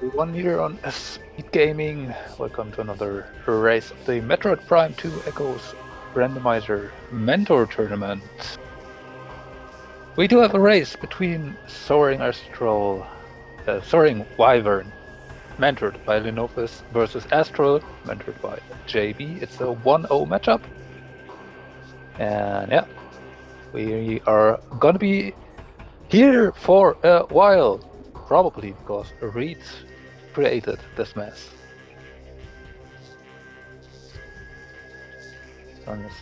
Everyone here on SpeedGaming. Welcome to another race of the Metroid Prime 2 Echoes Randomizer Mentor Tournament. We do have a race between SoaringWyvern, mentored by Lenophis, versus Astral, mentored by JayBee. It's a 1-0 matchup. And yeah, we are gonna be here for a while, probably because Reed created this mess. Runners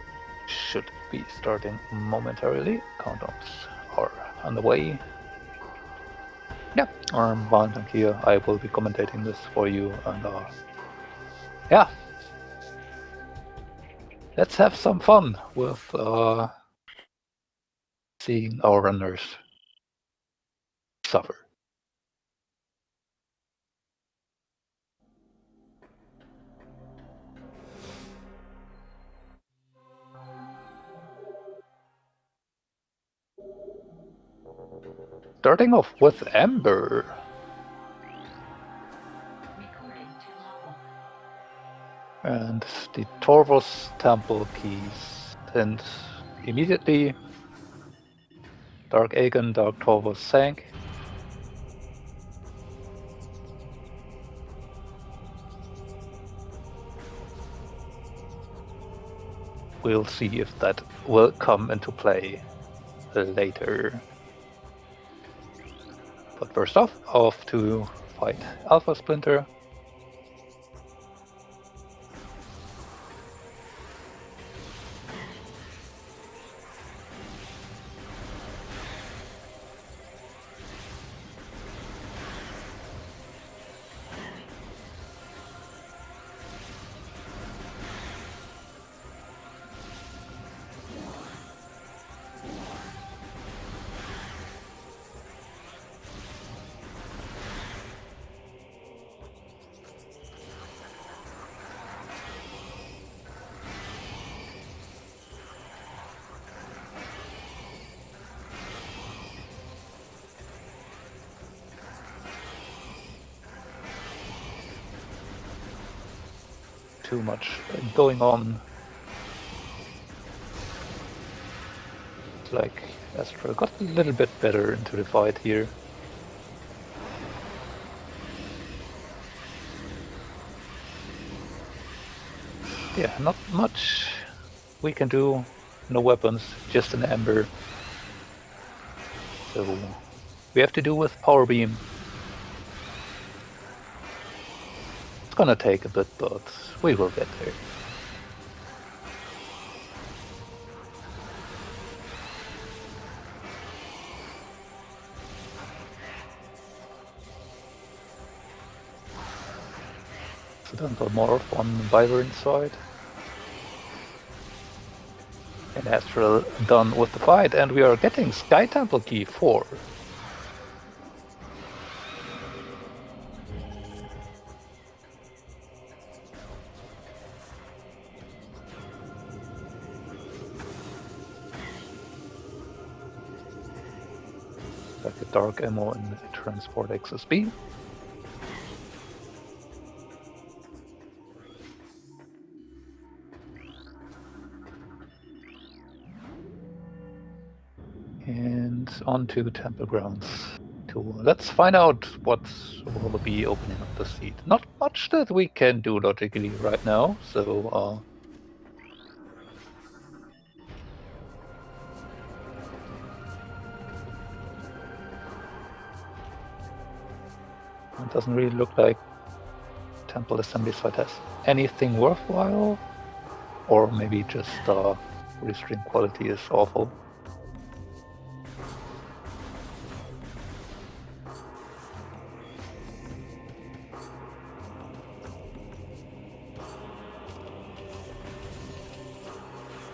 should be starting momentarily. Countdowns are on the way. Yeah, I'm Valentine here. I will be commentating this for you, and yeah, let's have some fun with seeing our runners suffer. Starting off with Amber. And the Torvos Temple keys. And immediately, Dark Aegon, Dark Torvos sank. We'll see if that will come into play later. But first off to fight Alpha Splinter. Too much going on. It's like Astral got a little bit better into the fight here. Yeah, not much we can do. No weapons, just an Ember. So we have to do with Power Beam. It's gonna take a bit, but we will get there. Accidental morph on Wyvern side. And Astral done with the fight, and we are getting Sky Temple Key 4. Like a Dark Ammo and Transport XSB. And on to Temple Grounds 2. Let's find out what will be opening up the seat. Not much that we can do logically right now, so it doesn't really look like Temple Assembly site has anything worthwhile, or maybe just restream quality is awful.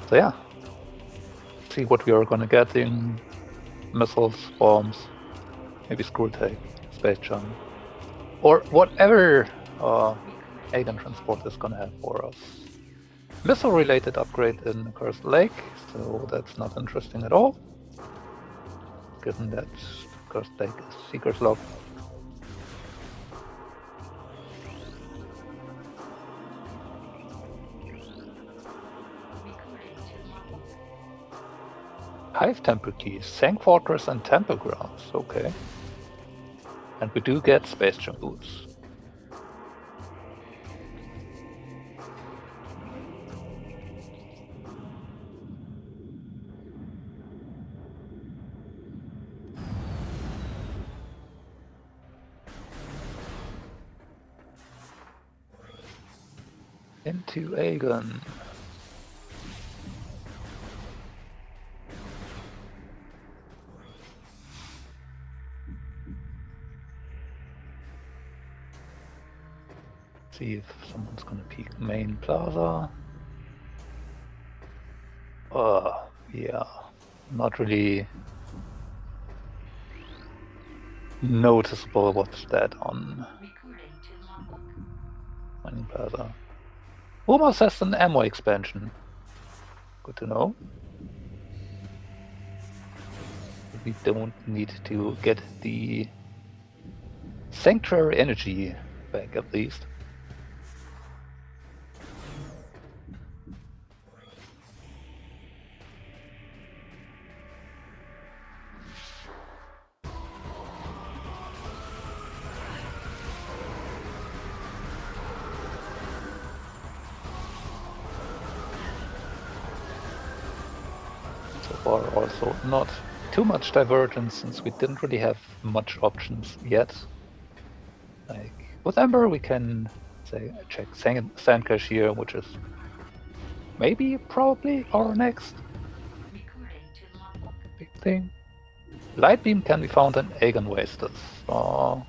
So yeah, see what we are gonna get in missiles, bombs, maybe Screw Tape, Space Jump, or whatever Aegon Transport is gonna have for us. Missile-related upgrade in Cursed Lake, so that's not interesting at all, given that Cursed Lake is Seeker's Log. 5 temple keys, Sank Fortress and Temple Grounds, okay. And we do get Space Jump boots. Into Aegon. See if someone's gonna peek main plaza. Yeah, not really noticeable what's that on main plaza. Almost has an ammo expansion. Good to know. We don't need to get the Sanctuary energy back at least. So far also not too much divergence since we didn't really have much options yet. Like with Ember we can say check Sandcash here, which is maybe probably our next big thing. Light Beam can be found in Aegon Wastes. Let's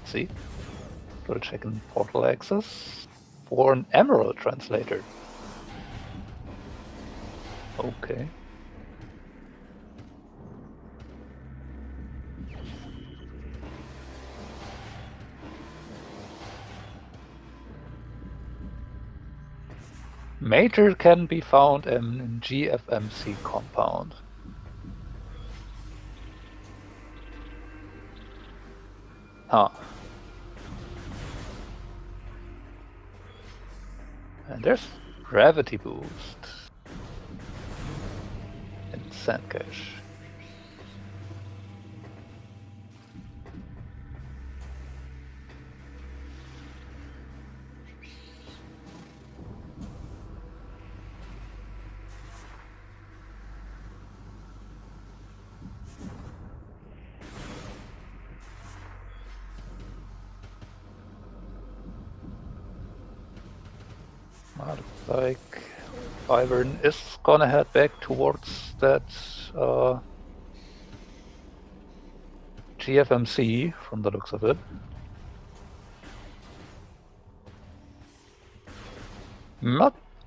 see. We'll check in Portal Access for an Emerald Translator. Okay. Major can be found in GFMC compound. Huh. And there's Gravity Boost in Sandcash. Looks like Wyvern is gonna head back towards that GFMC from the looks of it.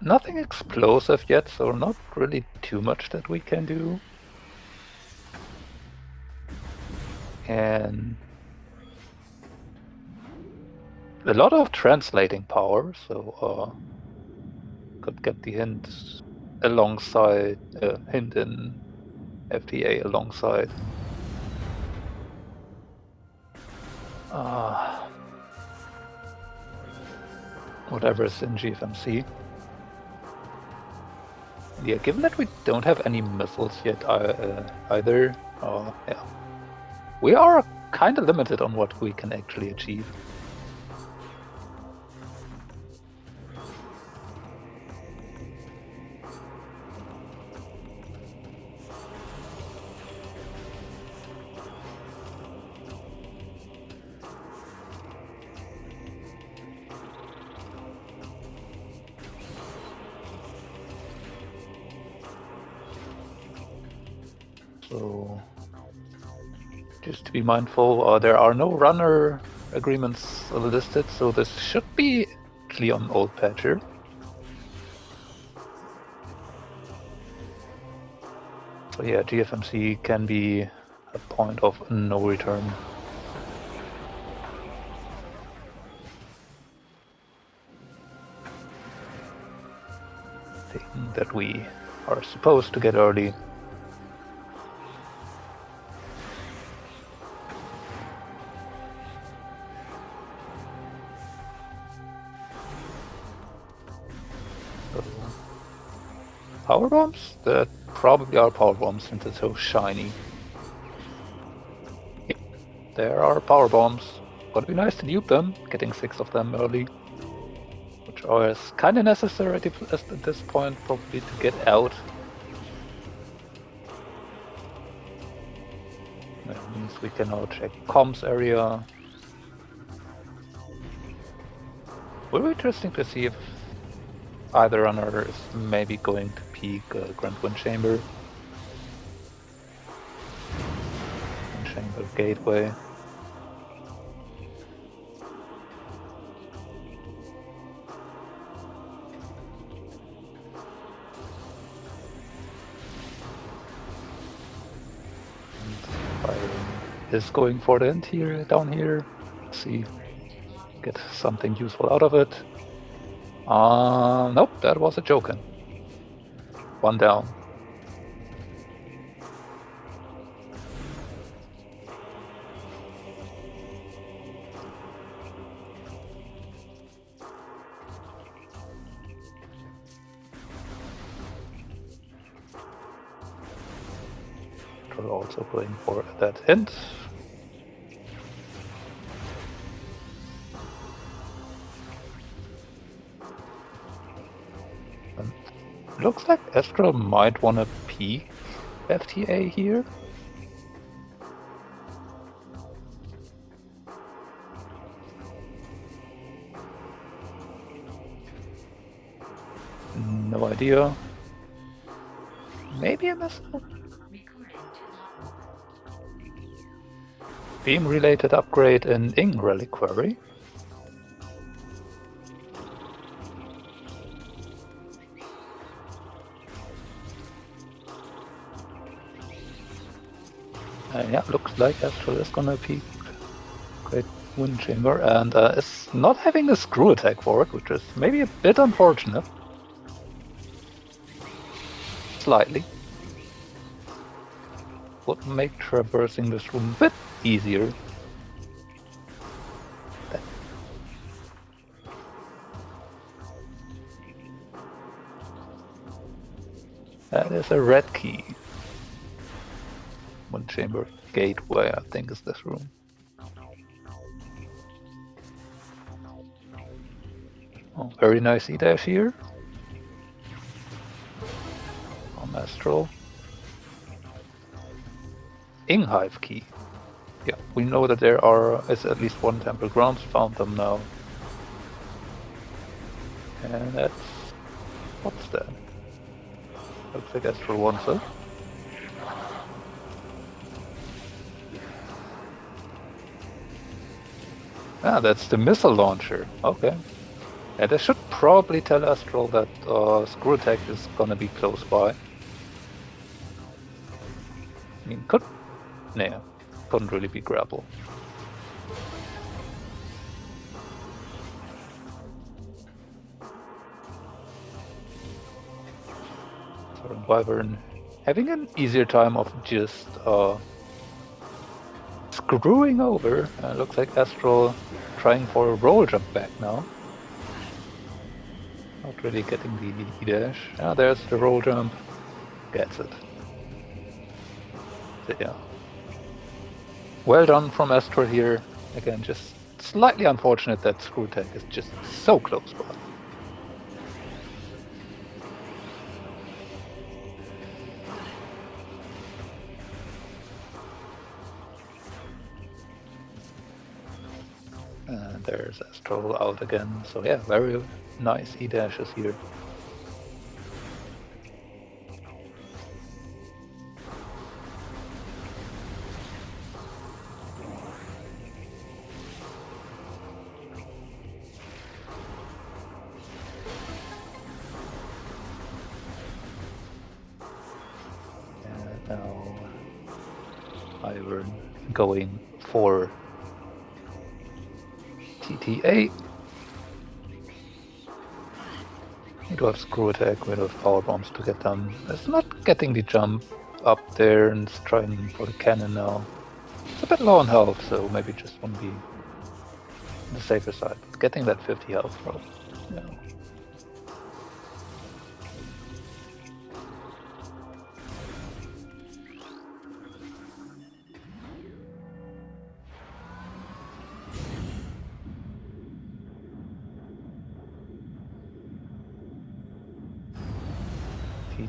Nothing explosive yet, so not really too much that we can do. And a lot of translating power, so could get the hint alongside hint in FTA alongside. Whatever is in GFMC. Yeah, given that we don't have any missiles yet either, yeah, we are kind of limited on what we can actually achieve. So, just to be mindful, there are no runner agreements listed, so this should be actually on old patcher. So yeah, GFMC can be a point of no return. Thing that we are supposed to get early. Power bombs? That probably are power bombs since it's so shiny. Yep, there are power bombs. Gonna be nice to nuke them, getting 6 of them early. Which is kind of necessary at this point, probably to get out. That means we can now check comms area. Will be interesting to see if either runner is maybe going to peek Grand Wind Chamber. Wind Chamber Gateway. Is going for the end here, down here. Let's see, get something useful out of it. Nope, that was a joke. One down. We're also going for that hint. And looks like Astral might want to peek FTA here. No idea. Maybe a missile? Beam-related upgrade in Ing Reliquary. Yeah, looks like Astral is gonna peek Great Wind Chamber and is not having a screw attack for it, which is maybe a bit unfortunate. Slightly. Would make traversing this room a bit easier. That is a red key. Wind Chamber Gateway, I think, is this room. Oh, very nice E-dash here. From Astral. Ing Hive key. Yeah, we know that there is at least one Temple Grounds, found them now. And that's... what's that? Looks like Astral wants it. Ah, that's the missile launcher. Okay. Yeah, that should probably tell Astral that screw attack is gonna be close by. I mean, couldn't really be grapple. SoaringWyvern having an easier time of just screwing over. Looks like Astral trying for a roll jump back now. Not really getting the E-dash. Ah, there's the roll jump. Gets it. So, yeah. Well done from Astral here. Again, just slightly unfortunate that screw attack is just so close by. And there's Astral out again. So yeah, very nice E-dashes here. And now Wyvern going for TTA. Need to have screw attack, we have power bombs to get them. It's not getting the jump up there and it's trying for the cannon now. It's a bit low on health, so maybe just want to be on the safer side. But getting that 50 health probably. Yeah.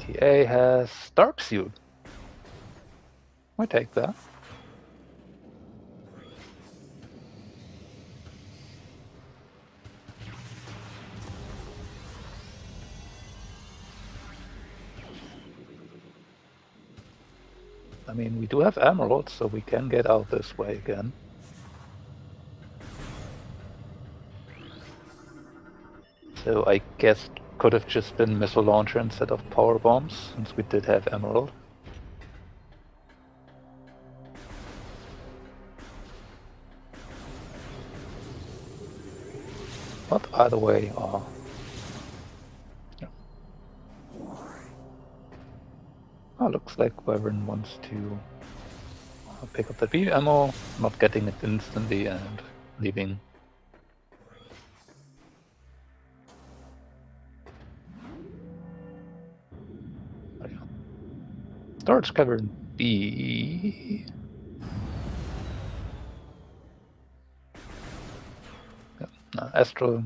ETA has Dark Suit. I take that. I mean, we do have emeralds, so we can get out this way again. So I guess it could have just been missile launcher instead of power bombs, since we did have emerald. But either way, yeah. Oh, looks like Wyvern wants to pick up the beam ammo, not getting it instantly and leaving. Oh, yeah. Storage cavern B. Yeah. Astral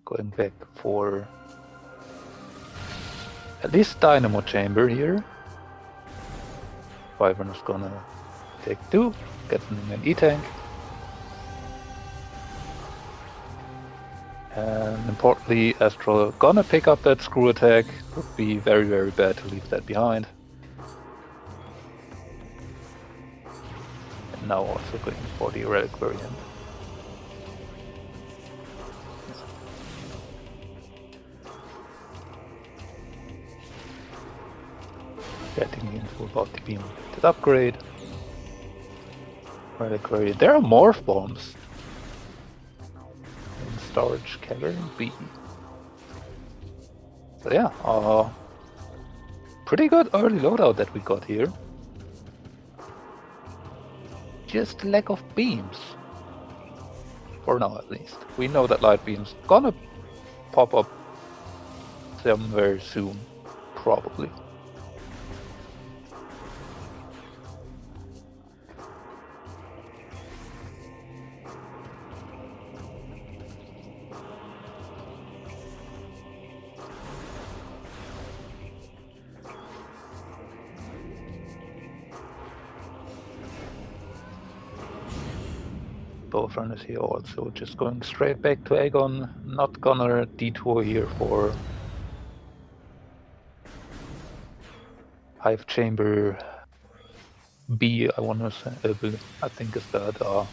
going back for at least dynamo chamber here. Wyvern is gonna take 2, getting an E-tank. And importantly, Astral gonna pick up that screw attack. Would be very, very bad to leave that behind. And now also going for the relic variant. Getting the info about the beam related upgrade. Relic variant. There are morph bombs in storage cavern B. So yeah, pretty good early loadout that we got here. Just lack of beams. For now at least. We know that light beam's gonna pop up somewhere soon, probably. Both runners here also just going straight back to Aegon, not gonna detour here for Hive Chamber B, I wanna say, I think is that.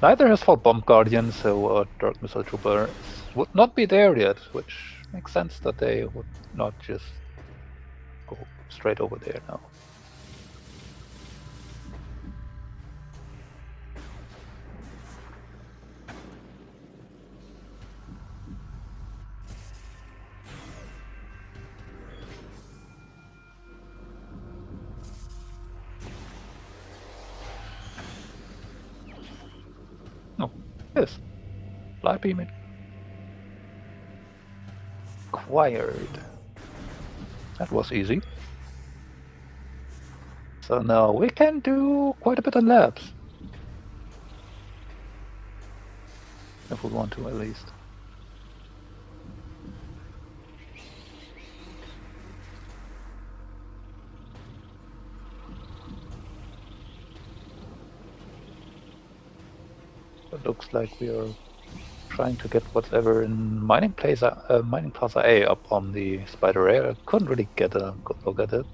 Neither has fought Bomb Guardian, so Dark Missile Trooper would not be there yet, which makes sense that they would not just go straight over there now. Oh, yes. Light beam acquired. That was easy. So now we can do quite a bit on labs. If we want to, at least. It looks like we are trying to get whatever in Mining Plaza A up on the Spider Ray. I couldn't really get a good look at it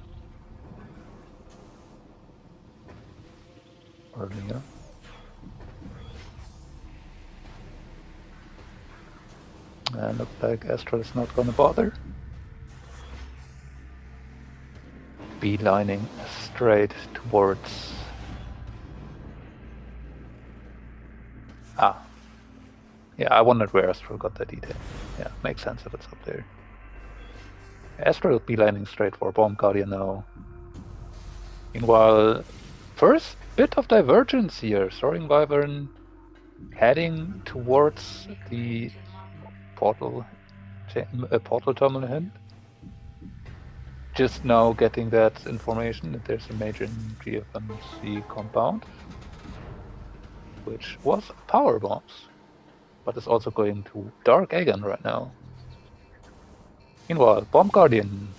earlier. And looks like Astral is not gonna bother. Beelining straight towards... Yeah, I wondered where Astral got that detail. Yeah, makes sense if it's up there. Astral will be beelining straight for Bomb Guardian now. Meanwhile, first bit of divergence here. SoaringWyvern heading towards the portal terminal hint. Just now getting that information that there's a major GFMC compound, which was power bombs, but is also going to Dark Aegon right now. Meanwhile, Bomb Guardian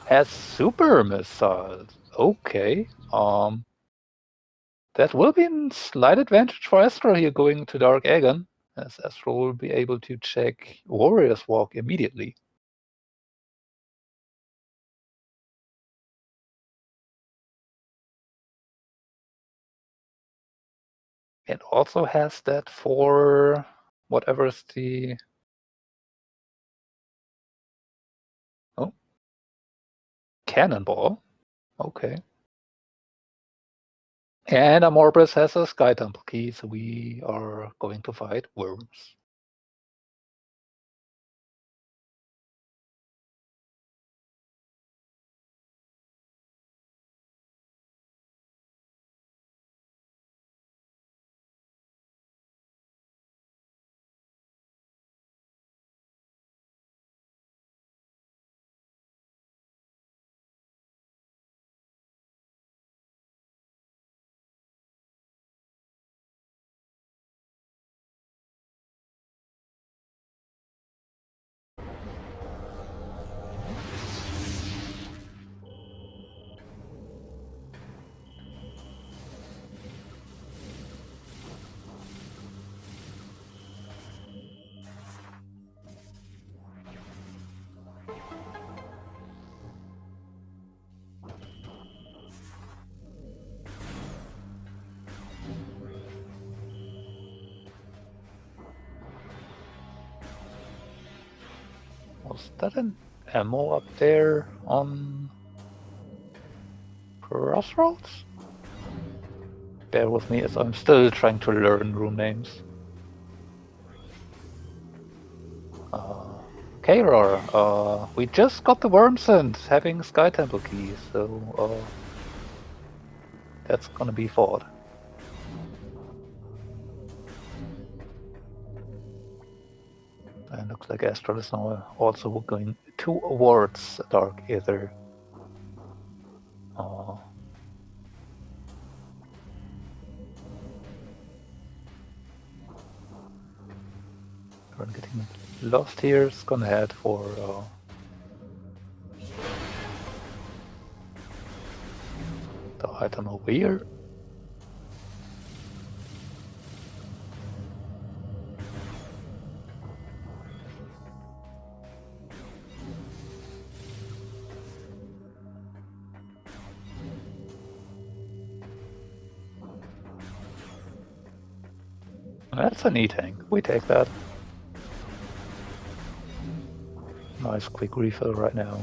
has super missiles. Okay. That will be a slight advantage for Astral here going to Dark Aegon, as Astral will be able to check Warrior's Walk immediately. It also has that for whatever is the... Oh. Cannonball. Okay. And Amorbus has a Sky Temple key, so we are going to fight worms. Was that an ammo up there on Crossroads? Bear with me as I'm still trying to learn room names. Kayror, we just got the Wormsend having Sky Temple keys, so that's gonna be fought. And looks like Astral is now also going towards Dark Aether. We're getting lost here. It's gonna head for the item over here. That's an E-tank. We take that. Nice quick refill right now.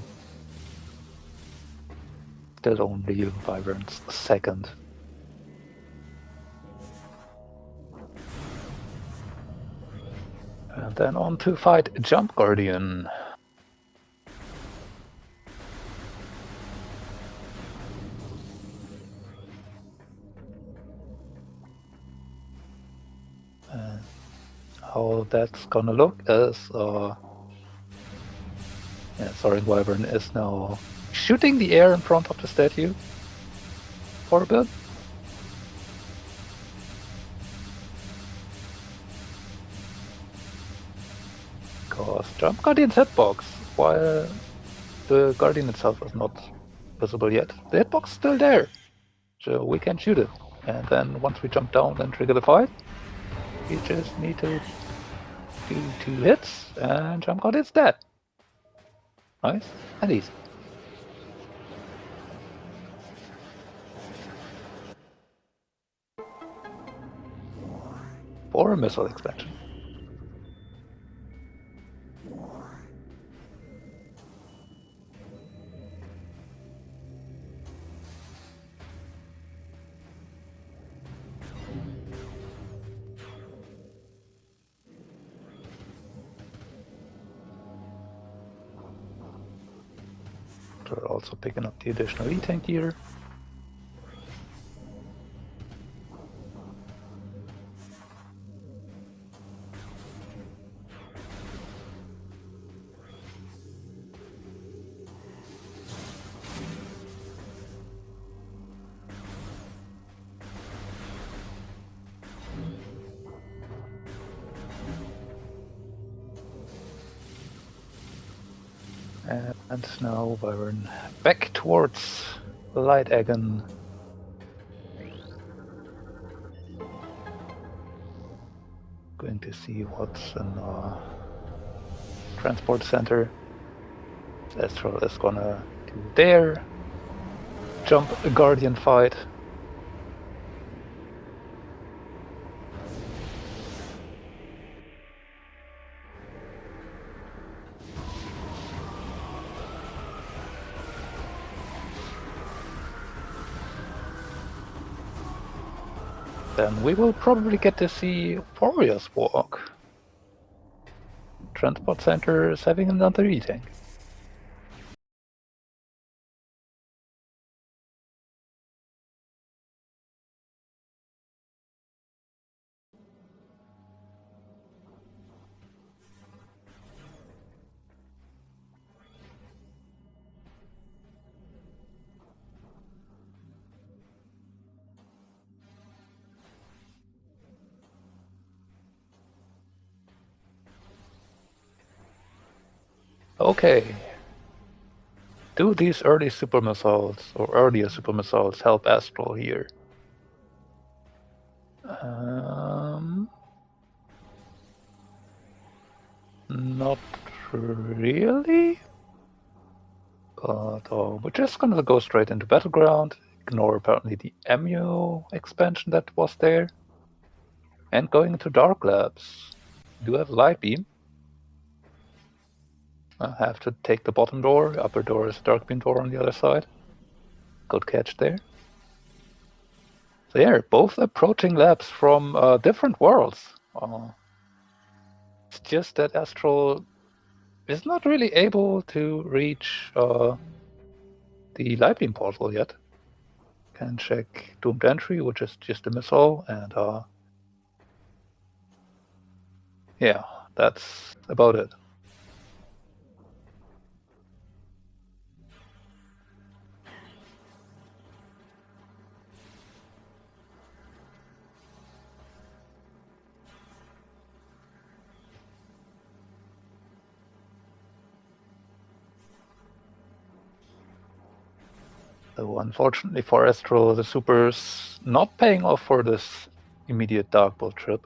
Still only Wyvern's second. And then on to fight Jump Guardian. How that's gonna look is SoaringWyvern is now shooting the air in front of the statue for a bit. Because Jump Guardian's hitbox, while the Guardian itself is not visible yet, the hitbox is still there. So we can shoot it. And then once we jump down and trigger the fight, we just need to do 2 hits and Jump Guardian's dead. Nice and easy. For a missile expansion. We're also picking up the additional E-tank here. And now Wyvern back towards Light Eggen. Going to see what's in transport center. Astral is gonna do their jump guardian fight. Then we will probably get to see Warriors Walk. Transport center is having another e-tank. Okay. Do these early super missiles or earlier super missiles help Astral here? Not really. But we're just gonna go straight into Battleground, ignore apparently the Ammu expansion that was there, and going into Dark Labs. Do have Light Beam. I have to take the bottom door. Upper door is Dark Beam door on the other side. Good catch there. So yeah, both approaching labs from different worlds. It's just that Astral is not really able to reach the Light Beam portal yet. Can check Doomed Entry, which is just a missile, and yeah, that's about it. So unfortunately for Astral, the super's not paying off for this immediate Dark Bolt trip.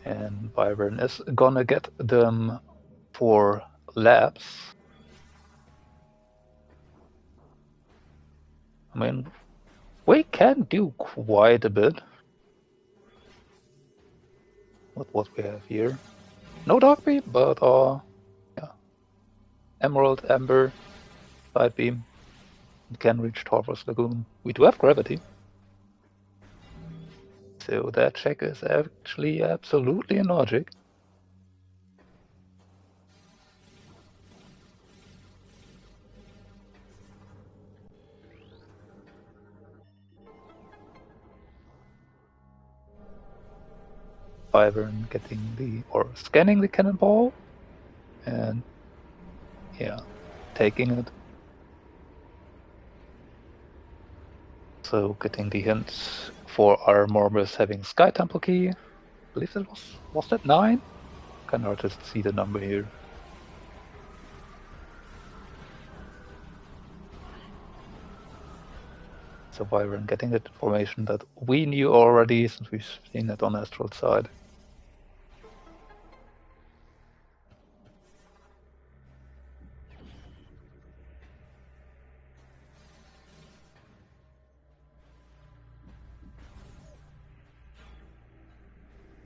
And Wyvern is gonna get them for labs. I mean, we can do quite a bit with what we have here. No Dark Beam, but yeah. Emerald, Ember, Light Beam. We can reach Torvos Lagoon. We do have Gravity. So that check is actually absolutely in logic. Wyvern getting or scanning the cannonball, and yeah, taking it. So getting the hints for our Morbus having Sky Temple Key. I believe that was that 9? Can hard to see the number here. So Wyvern getting that information that we knew already since we've seen it on Astral's side.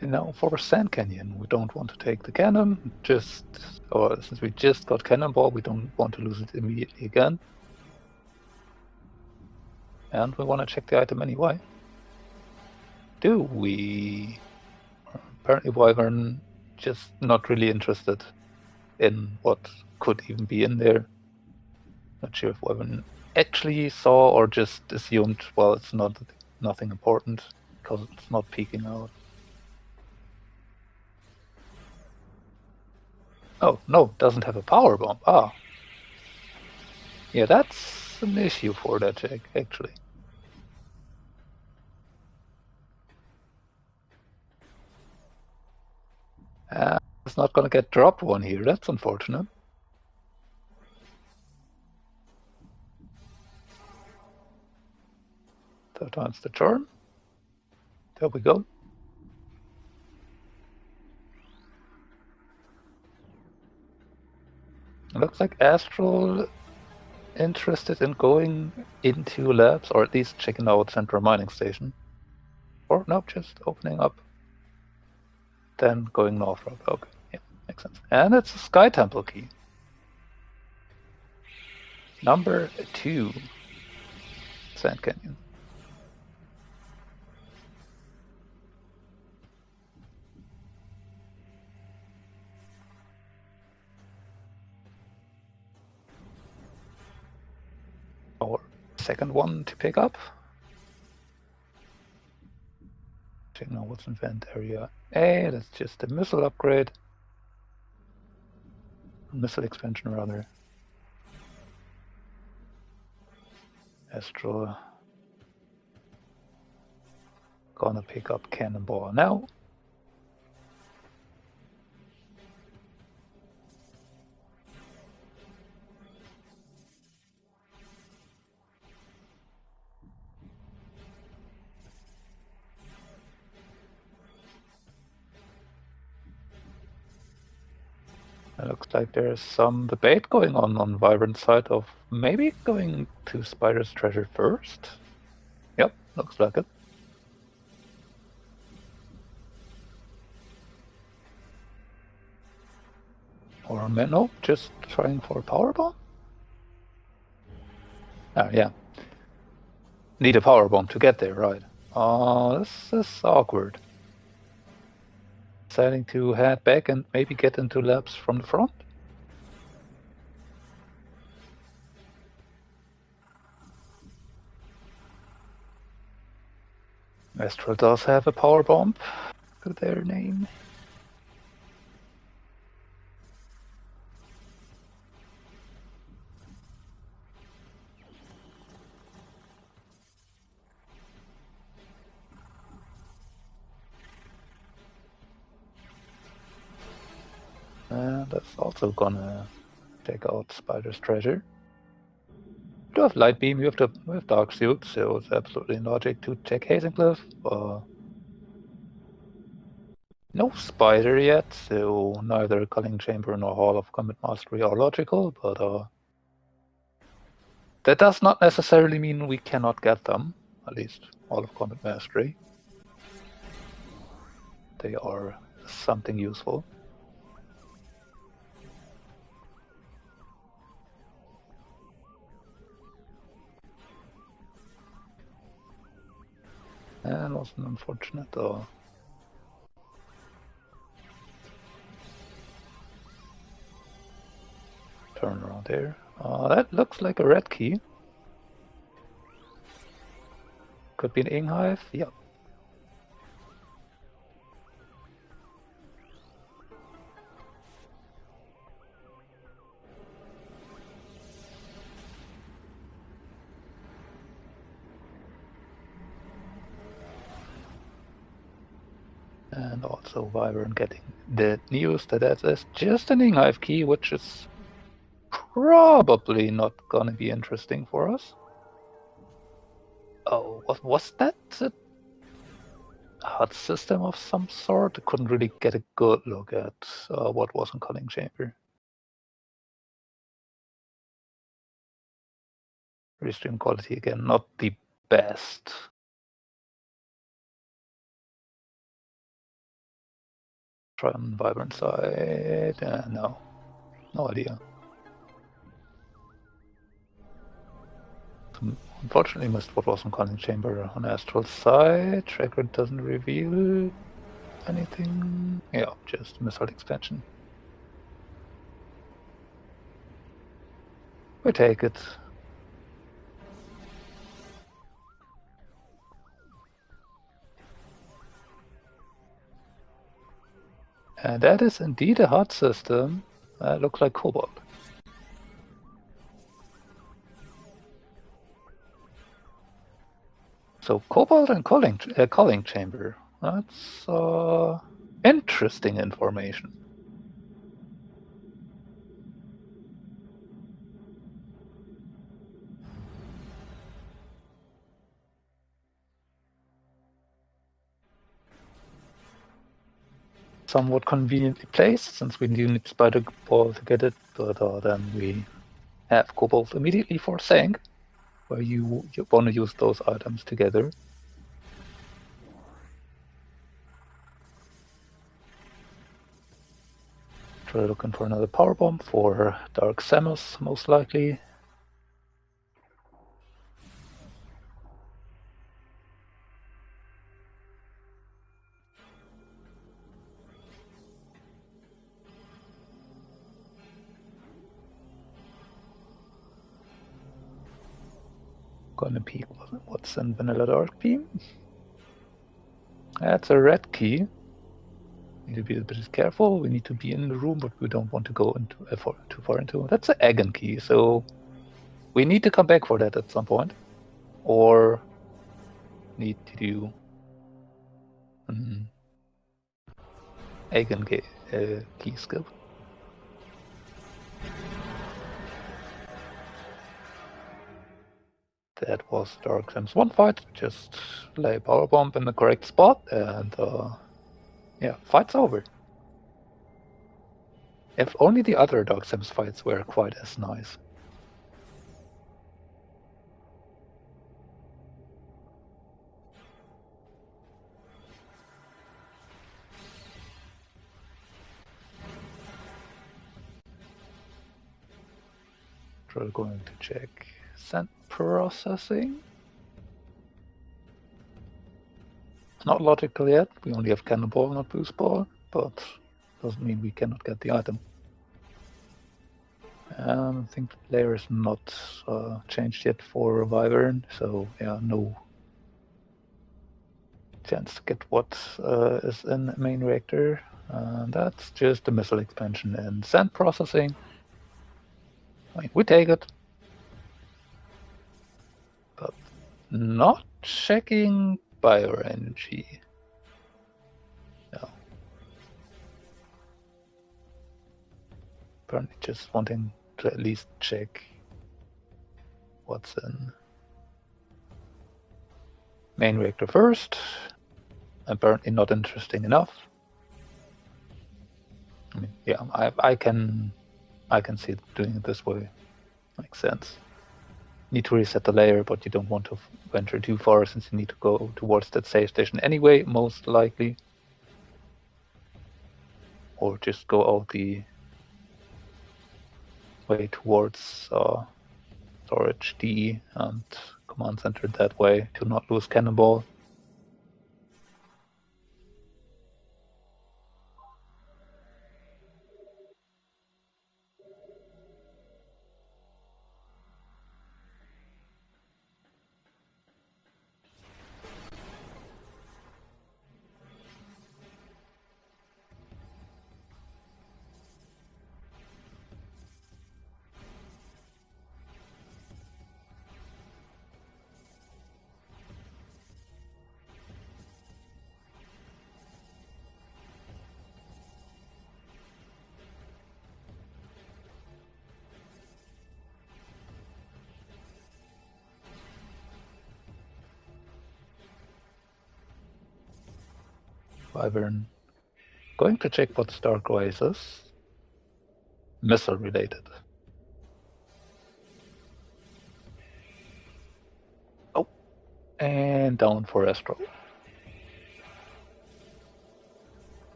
And now for Sand Canyon, we don't want to take the cannon, since we just got Cannonball, we don't want to lose it immediately again. And we want to check the item anyway. Do we? Apparently Wyvern just not really interested in what could even be in there. Not sure if Wyvern actually saw or just assumed, well, it's nothing important because it's not peeking out. Oh, no, doesn't have a power bomb. Ah. Yeah, that's an issue for that check, actually. Does not gonna get dropped one here. That's unfortunate. Third time's the charm. There we go. It looks like Astral interested in going into labs, or at least checking out Central Mining Station. Or no, just opening up. Then going north road. Okay, yeah, makes sense. And it's a Sky Temple key. Number 2. Sand Canyon. Our second one to pick up. Checking out what's in vent area A. That's just a missile upgrade. Missile expansion, rather. Astral. Gonna pick up Cannonball now. It looks like there's some debate going on Wyvern's side of maybe going to Spider's treasure first. Yep, looks like it. Or no, just trying for a power bomb? Ah, yeah. Need a power bomb to get there, right? This is awkward. Deciding to head back and maybe get into labs from the front? Astral does have a power bomb to their name. And that's also gonna take out Spider's treasure. We do have Light Beam, we have Dark Suit, so it's absolutely logic to check Hazing Cliff. No Spider yet, so neither Culling Chamber nor Hall of Combat Mastery are logical, but that does not necessarily mean we cannot get them, at least Hall of Combat Mastery. They are something useful. And was an unfortunate turn around here. That looks like a red key. Could be an ing hive. Yep. And also Wyvern getting the news that is just an ing hive key, which is probably not gonna be interesting for us. Oh, what was that? A HUD system of some sort? I couldn't really get a good look at what was in Culling Chamber. Restream quality again, not the best. Try on Wyvern side. No idea. Unfortunately missed what was in Culling Chamber on Astral side. Tracker doesn't reveal anything. Yeah, just missile expansion. We take it. And that is indeed a HUD system. Looks like Cobalt. So Cobalt and Culling Chamber. That's interesting information. somewhat conveniently placed, since we do need Spider Ball to get it, but then we have Cobalt immediately for Sank, where you want to use those items together. Try looking for another Power Bomb for Dark Samus, most likely. Gonna peek what's in Vanilla Dark Beam. That's a red key. Need to be a bit careful. We need to be in the room, but we don't want to go into too far into. That's an Eggen key, so we need to come back for that at some point, or need to do Eggen key skip. That was Dark Sims 1 fight. Just lay a Power Bomb in the correct spot, and yeah, fight's over. If only the other Dark Sims fights were quite as nice. We're going to check send processing. Not logical yet. We only have Cannonball, not Boost Ball, but doesn't mean we cannot get the item. I think the player is not changed yet for Wyvern, so yeah, no chance to get what is in main reactor. That's just the missile expansion and sand processing. I mean, we take it, but not checking bioenergy. No. Apparently just wanting to at least check what's in main reactor first. Apparently not interesting enough. I mean, yeah, I can see doing it this way. Makes sense. Need to reset the layer, but you don't want to venture too far since you need to go towards that save station anyway, most likely. Or just go out the way towards storage D and command center that way to not lose Cannonball. Wyvern. Going to check what Stark Race is. Missile related. Oh, and down for Astral.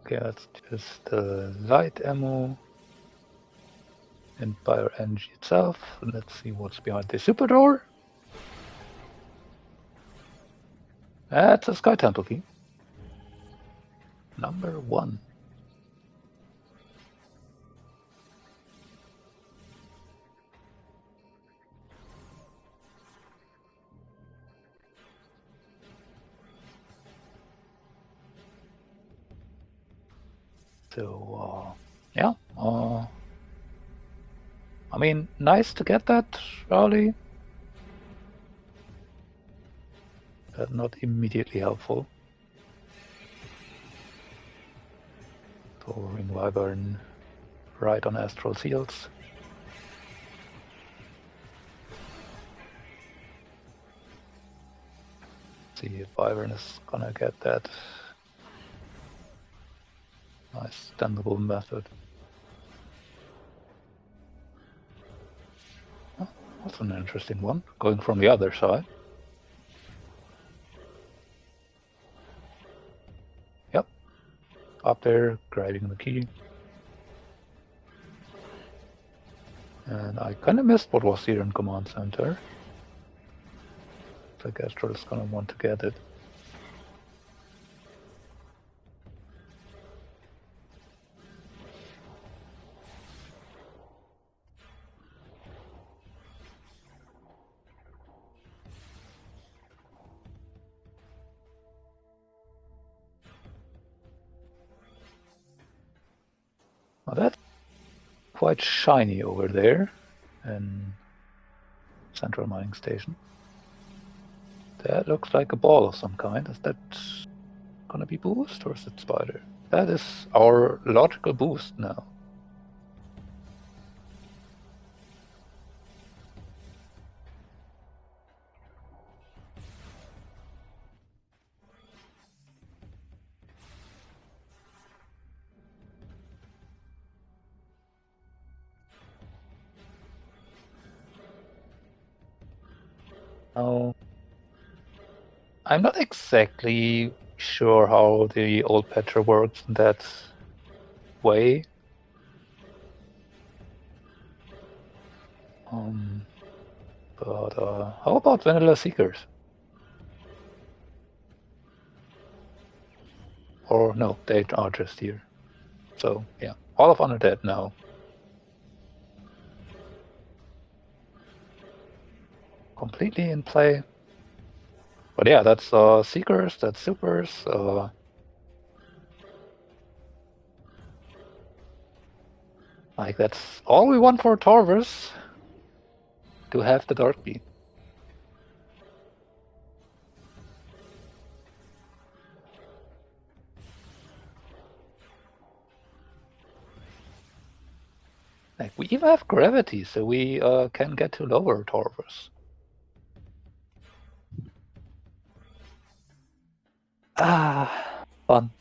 Okay, that's just light ammo and bio energy itself. Let's see what's behind the super door. That's a Sky Temple key. Number 1. So, yeah. I mean, nice to get that early. But not immediately helpful. SoaringWyvern right on Astral's heels. See if Wyvern is gonna get that nice standable method. Oh, that's an interesting one, going from the other side. Yep, up there, grabbing the key. And I kind of missed what was here in Command Center. I guess Astral is gonna want to get it. Well, that's quite shiny over there in Central Mining Station. That looks like a ball of some kind. Is that gonna be boost or is it spider? That is our logical boost now. Now, I'm not exactly sure how the old Petra works in that way. But how about Vanilla Seekers? Or no, they are just here. So yeah, all of Undead now. Completely in play. But yeah, that's Seekers, that's Supers. Like that's all we want for Torvus, to have the Dark Beat. Like we even have gravity, so we can get to lower Torvus. Ah, fun.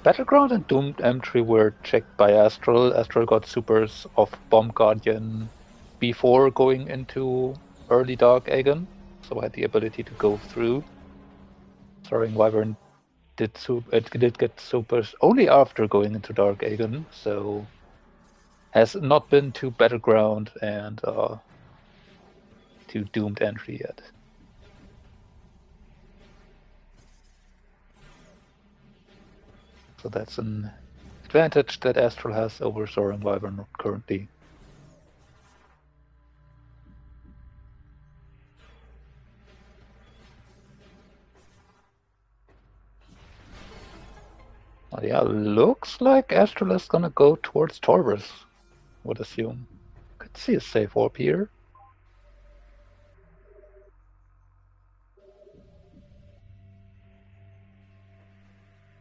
Battleground and Doomed Entry were checked by Astral. Astral got supers of Bomb Guardian before going into early Dark Aegon, so had the ability to go through. SoaringWyvern did get supers only after going into Dark Aegon, so has not been to Battleground and to Doomed Entry yet. So that's an advantage that Astral has over SoaringWyvern currently. Well, yeah, looks like Astral is gonna go towards Torvus, would assume. Could see a safe orb here.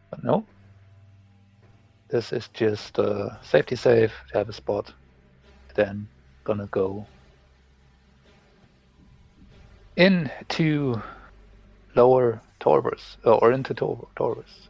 But no. This is just a safety save to have a spot. Then gonna go into lower Torvus, or into Torvus.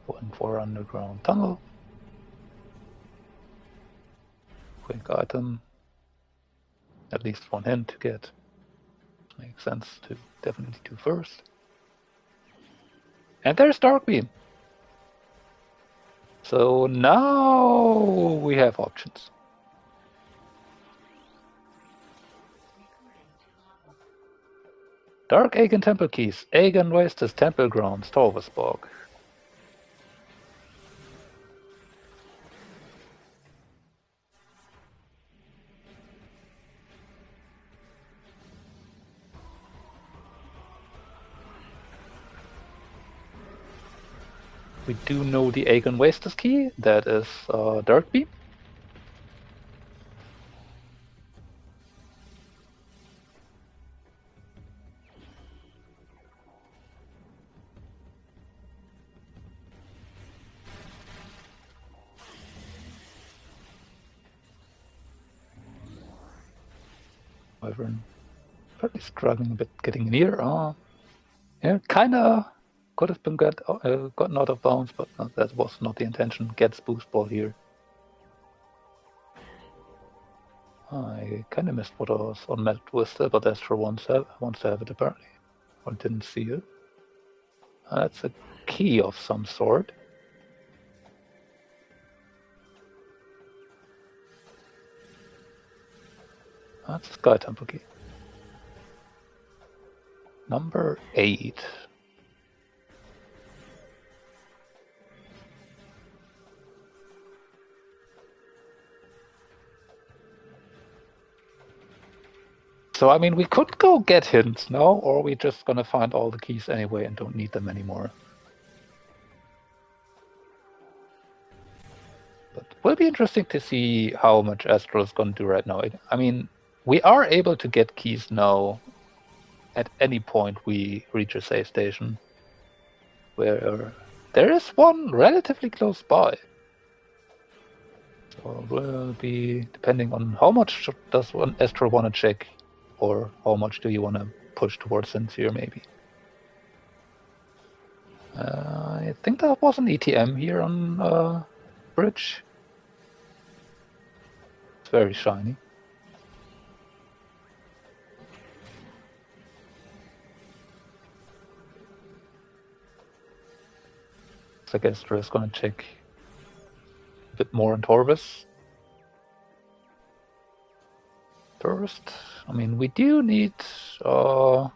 Going for underground tunnel. Quick item. At least one hint to get. Makes sense to definitely do first. And there's Dark Beam. So now we have options. Dark Aegon Temple Keys. Aegon Wastes Temple Grounds, Torvusborg. We do know the Aegon Wastes key. That is Dark Beam. Wyvern probably struggling a bit getting near. Yeah, kinda could have been gotten out of bounds, but that was not the intention. Gets boost ball here. I kinda missed what was on Metroid, but Astral wants to have it apparently. Or didn't see it. That's a key of some sort. That's a Sky Temple key. Number 8. So, I mean, we could go get hints now, or we're just gonna find all the keys anyway and don't need them anymore. But it will be interesting to see how much Astral is gonna do right now. I mean, we are able to get keys now at any point we reach a save station, where there is one relatively close by. So it will be depending on how much does one Astral want to check, or how much do you want to push towards Sincere, maybe. I think there was an ETM here on Bridge. It's very shiny. I guess Dre's gonna check a bit more on Torvus. First, I mean, we do need. I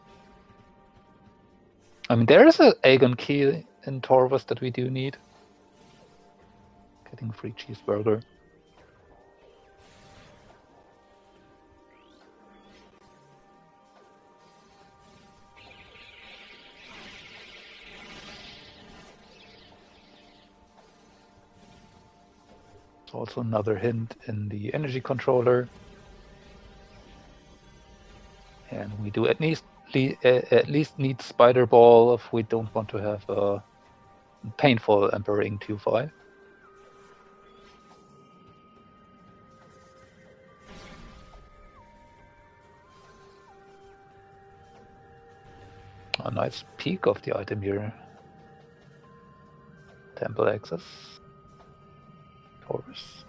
mean, there is an Aegon key in Torvus that we do need. Getting free cheeseburger. Also another hint in the energy controller. And we do at least need Spider Ball if we don't want to have a painful Emperor 2-5. A nice peek of the item here. Temple access. Taurus.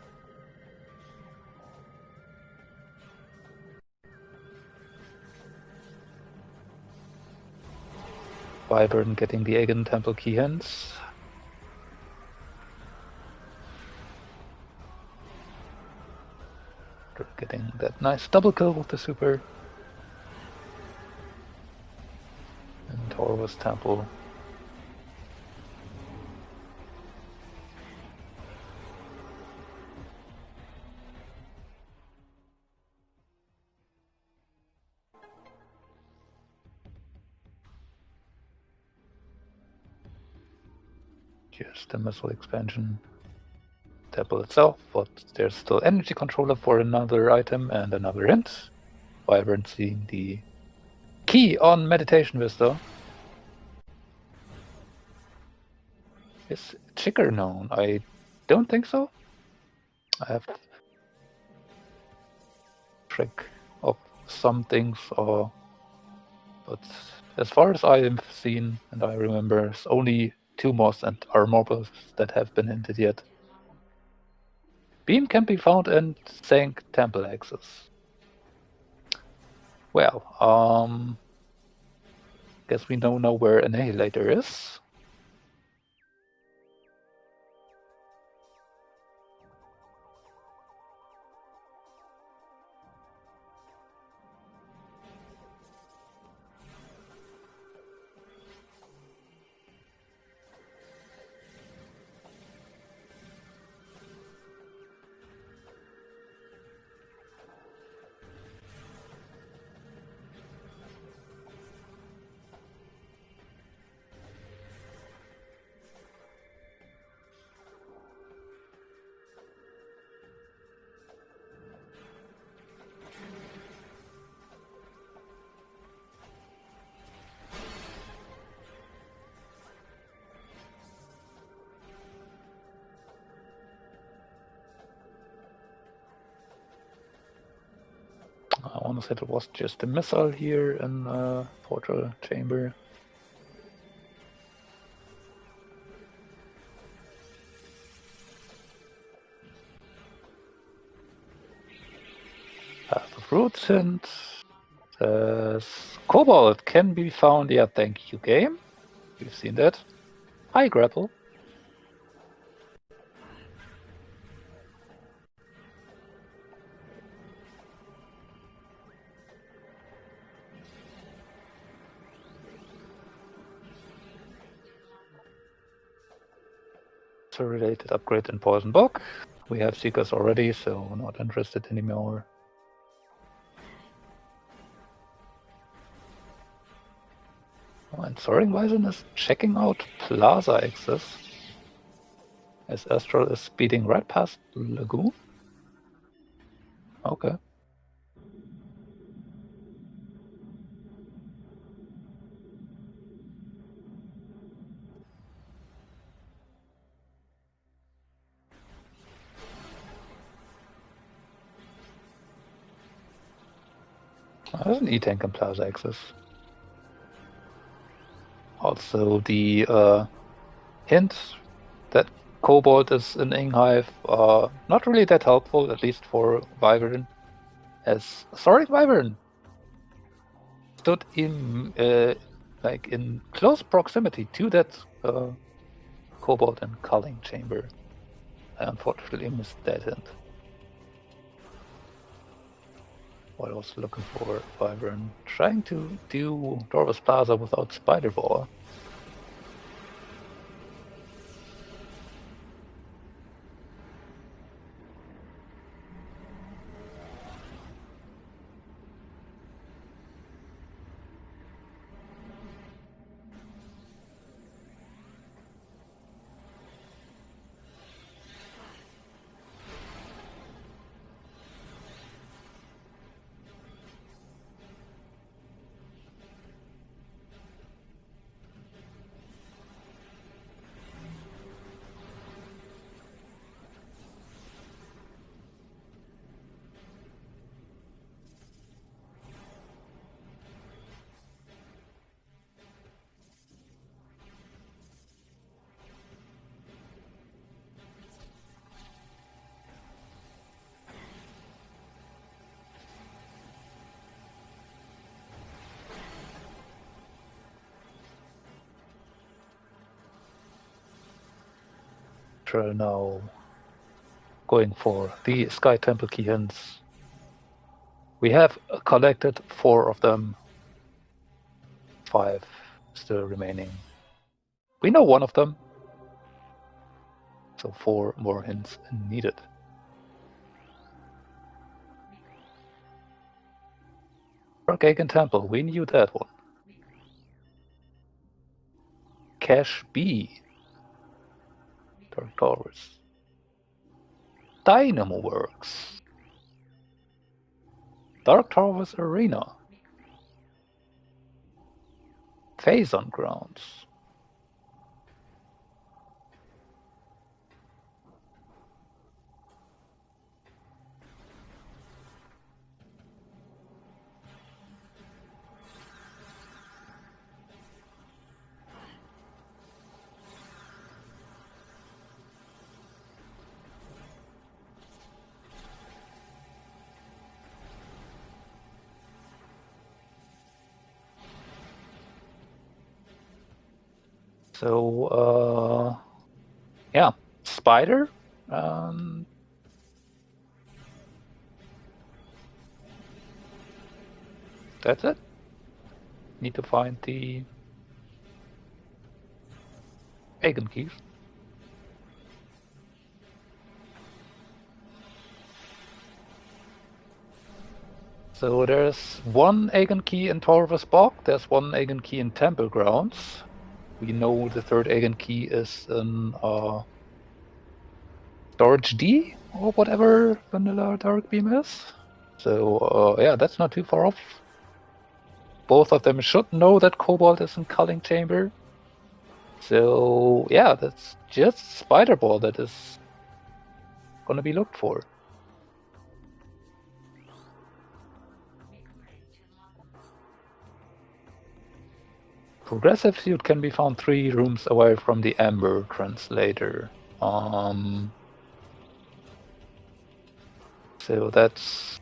Wyvern getting the Aegon Temple key hints. Getting that nice double kill with the super. And Taurus Temple. Here's the missile expansion temple itself, but there's still energy controller for another item and another hint. Wyvern seeing the key on Meditation Vista. Is Chicker known? I don't think so. I have trick of some things, but as far as I have seen and I remember, it's only two moss and armorbals that have been hinted yet. Beam can be found in Sank Temple access. Well, guess we don't know where Annihilator is. I want to say it was just a missile here in Portal Chamber. Path of Roots hint. Cobalt can be found. Yeah, thank you, game. We've seen that. Hi, Grapple. It's a related upgrade in Poison Book. We have Seekers already, so not interested anymore. Oh, and SoaringWyvern is checking out Plaza access, as Astral is speeding right past Lagoon. Okay. There's an E-Tank in Plaza access. Also, the hint that Cobalt is in Inghive, not really that helpful, at least for Wyvern, as SoaringWyvern stood in like in close proximity to that Cobalt and Culling chamber. I unfortunately missed that hint. What I was looking for, Wyvern, trying to do Dorvus Plaza without Spider Ball. Now going for the Sky Temple key hints. We have collected 4 of them. 5 still remaining. We know 1 of them, so 4 more hints needed. Archaic Temple, we knew that one. Cache B. Dark Towers. Dynamo Works. Dark Towers Arena. Phazon Grounds. So, yeah, spider. That's it. Need to find the Eigen keys. So there's one Eigen key in Torvus Bog, there's one Eigen key in Temple Grounds. We know the third Eigen key is in Storage D, or whatever Vanilla Dark Beam is. So yeah, that's not too far off. Both of them should know that Cobalt is in Culling Chamber. So yeah, that's just Spider Ball that is gonna be looked for. Progressive suit can be found 3 rooms away from the Amber Translator. So that's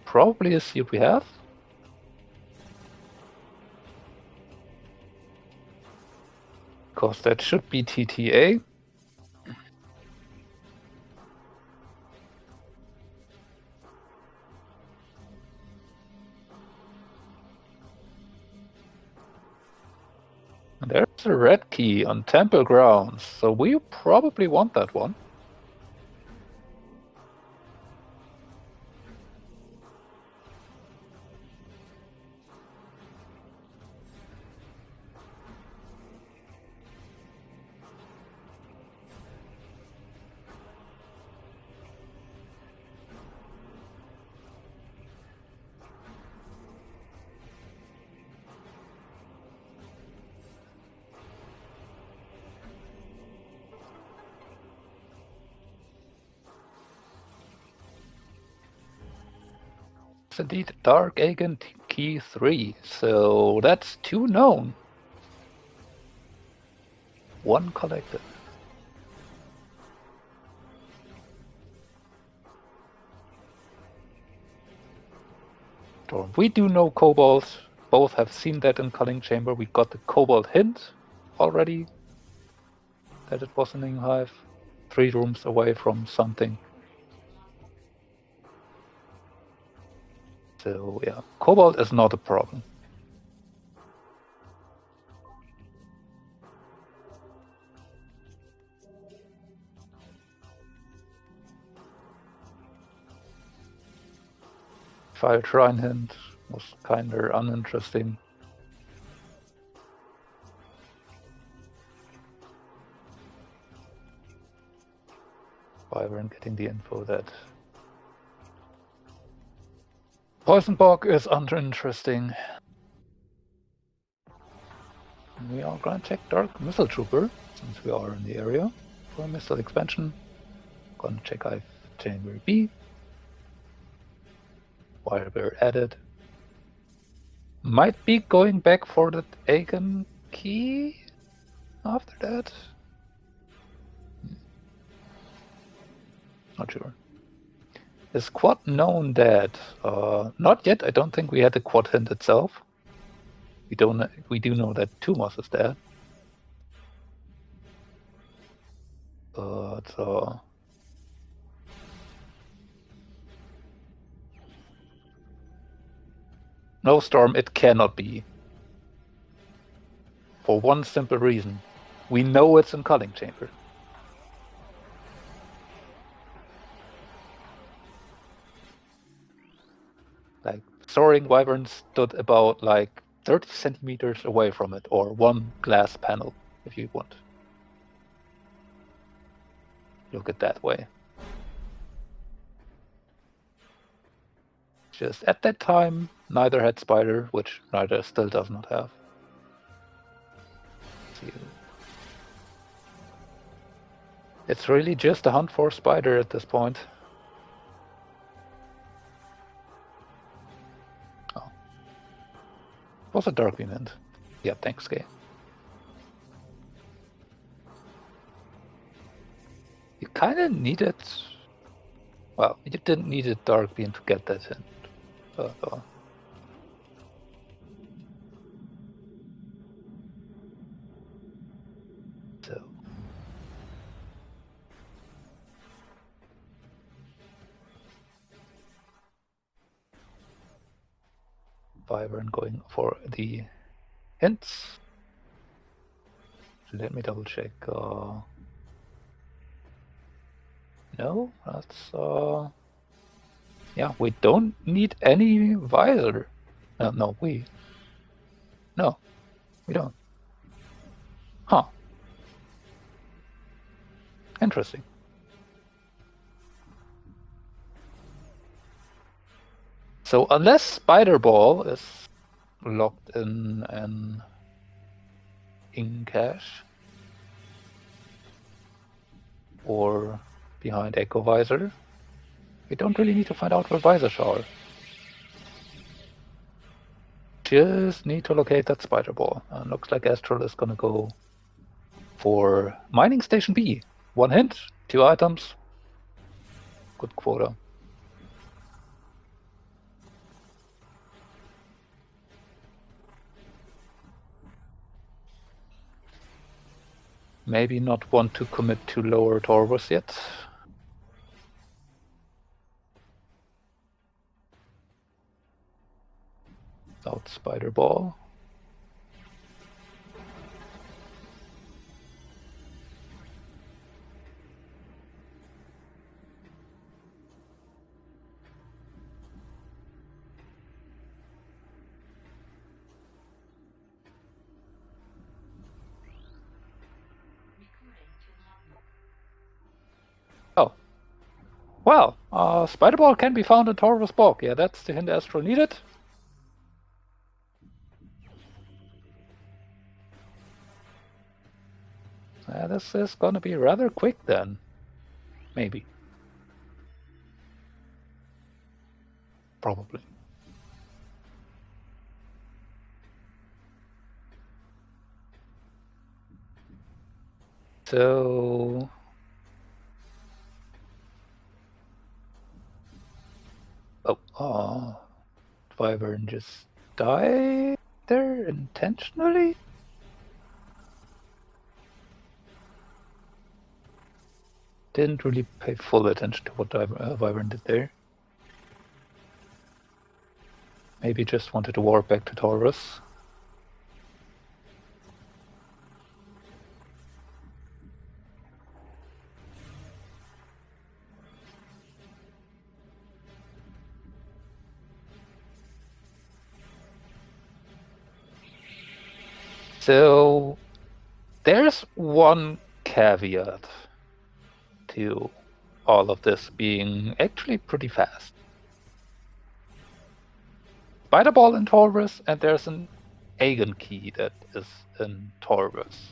probably a suit we have. Because that should be TTA. There's a red key on Temple Grounds, so we probably want that one. It's indeed Dark Agent Key 3, so that's 2 known. 1 collected. We do know Cobalt. Both have seen that in Culling Chamber. We got the Cobalt hint already that it was in Hive. 3 rooms away from something. So yeah, Cobalt is not a problem. Fire Shrine hint was kinda uninteresting. Wyvern getting the info that Poison Bog is uninteresting. We are gonna check Dark Missile Trooper, since we are in the area for a missile expansion. Gonna check Hive Chamber B. While we're at it. Might be going back for that Eigen key after that. Not sure. Is quad known that? Not yet. I don't think we had the quad hint itself. We don't. We do know that Tumos is there. But no, Storm, it cannot be. For one simple reason. We know it's in Culling Chamber. Like, SoaringWyvern stood about like 30 centimeters away from it, or 1 glass panel, if you want. Look at that way. Just at that time, neither had Spider, which neither still does not have. It's really just a hunt for Spider at this point. Oh. Was a Dark Beam hint. Yeah, thanks, game. You kinda needed... Well, you didn't need a Dark Beam to get that hint. Wyvern going for the hints. Let me double check. No, that's yeah, we don't need any visor. No, we don't. Huh. Interesting. So unless Spider Ball is locked in an cache or behind Echo Visor, we don't really need to find out where visors are. Just need to locate that Spider Ball. And looks like Astral is gonna go for Mining Station B. 1 hint, 2 items. Good quota. Maybe not want to commit to lower Torvus yet. Without Spider Ball. Oh. Well, Spider Ball can be found in Torvus Bog. Yeah, that's the hint Astral needed. This is gonna be rather quick then. Maybe. Probably. So... Oh, Wyvern just died there intentionally? Didn't really pay full attention to what Wyvern did there. Maybe just wanted to warp back to Taurus. So there's one caveat to all of this being actually pretty fast. Spider Ball in Taurus, and there's an Aegon key that is in Taurus.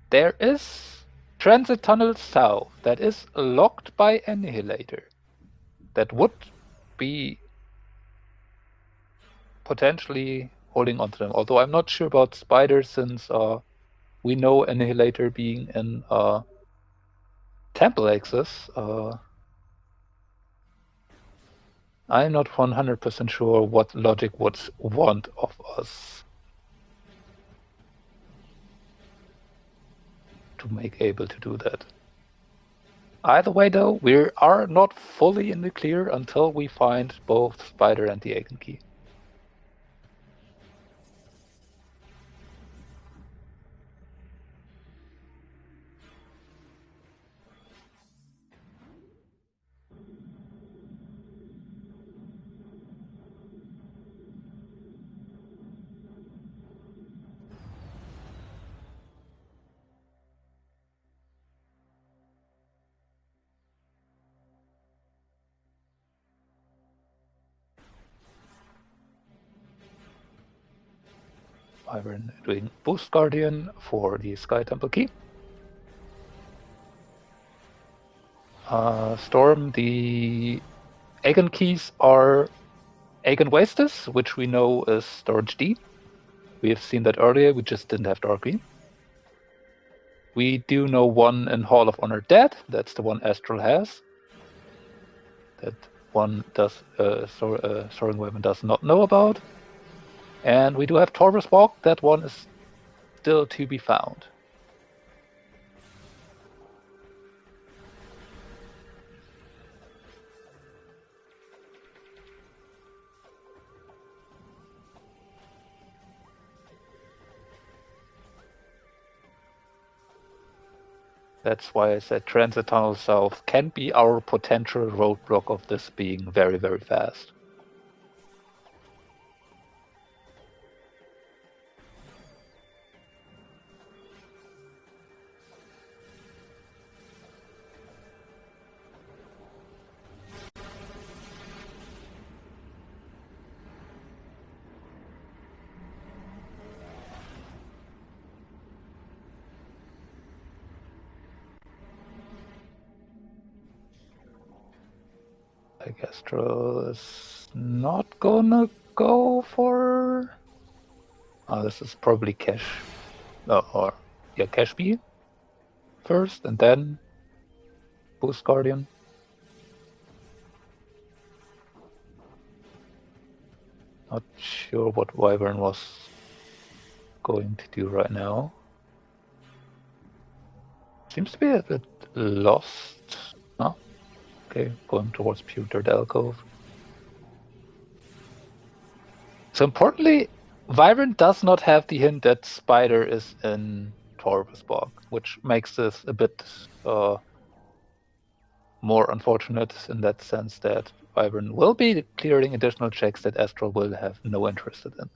There is Transit Tunnel South that is locked by Annihilator. That would be potentially holding onto them. Although I'm not sure about Spider, since we know Annihilator being in Temple Axis. I'm not 100% sure what Logic would want of us to make able to do that. Either way, though, we are not fully in the clear until we find both Spider and the Aegon key. Wyvern doing Boost Guardian for the Sky Temple key. Storm, the Aegon keys are Aegon Wastes, which we know is Storage D. We have seen that earlier, we just didn't have Dark Green. We do know one in Hall of Honor Dead, that's the one Astral has. That one does SoaringWyvern does not know about. And we do have Torvus Walk, that one is still to be found. That's why I said Transit Tunnel South can be our potential roadblock of this being very, very fast. Like Astral is not gonna go for... Oh, this is probably Cash. Or yeah, Cash B first, and then Boost Guardian. Not sure what Wyvern was going to do right now. Seems to be a bit lost. Oh, okay, going towards Pewter Alcove. So importantly, Wyvern does not have the hint that Spider is in Torvus Bog, which makes this a bit more unfortunate in that sense that Wyvern will be clearing additional checks that Astral will have no interest in.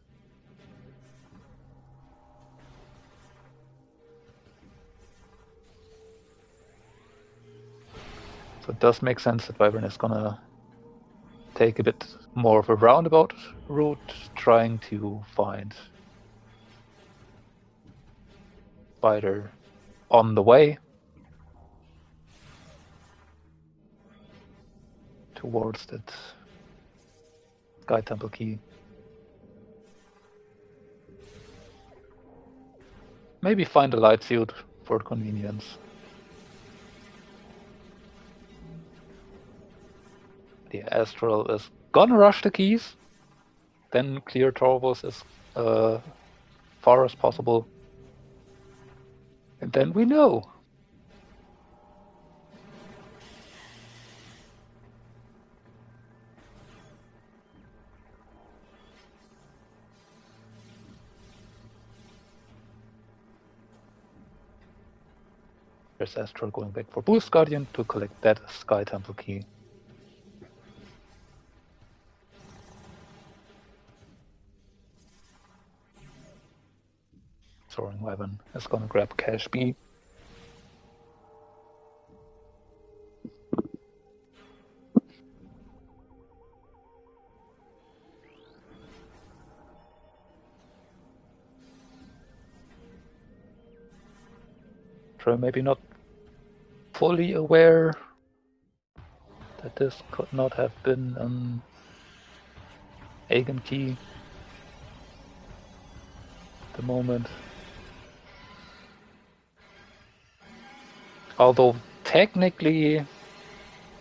So it does make sense that Wyvern is gonna take a bit more of a roundabout route, trying to find Spider on the way towards that Sky Temple key. Maybe find a light suit for convenience. The Astral is gonna rush the keys, then clear Torvus as far as possible. And then we know. There's Astral going back for Boost Guardian to collect that Sky Temple key. SoaringWyvern is gonna grab Cash B. Maybe not fully aware that this could not have been an Aegon key at the moment. Although technically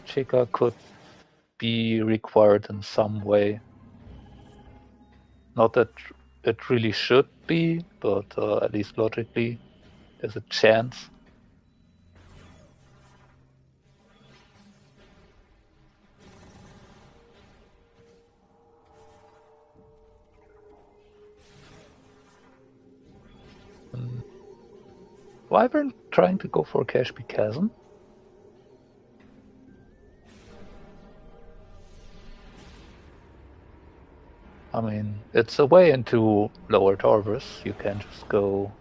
Chica could be required in some way. Not that it really should be, but at least logically there's a chance. Wyvern trying to go for Cash B Chasm. I mean, it's a way into lower Torvus. You can just go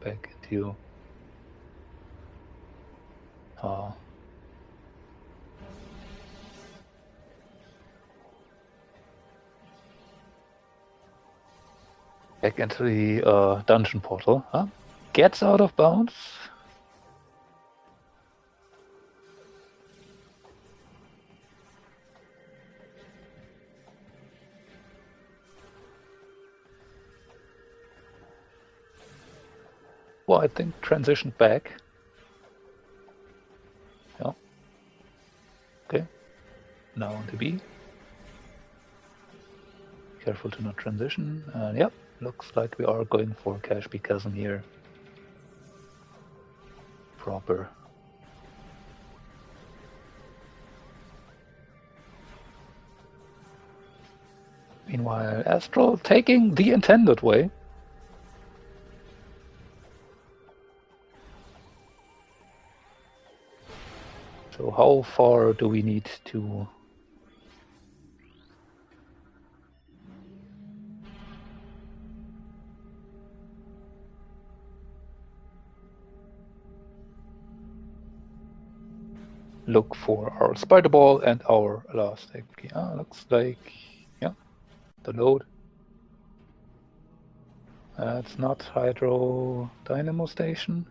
back into back into the dungeon portal. Huh? Gets out of bounds. Well, I think transitioned back. Yeah. Okay. Now on the B. Careful to not transition. And yep, looks like we are going for Cash B Chasm here. Proper. Meanwhile, Astral taking the intended way. So how far do we need to look for our spider ball and our last egg key? Looks like, yeah, the load. It's not Hydro Dynamo Station.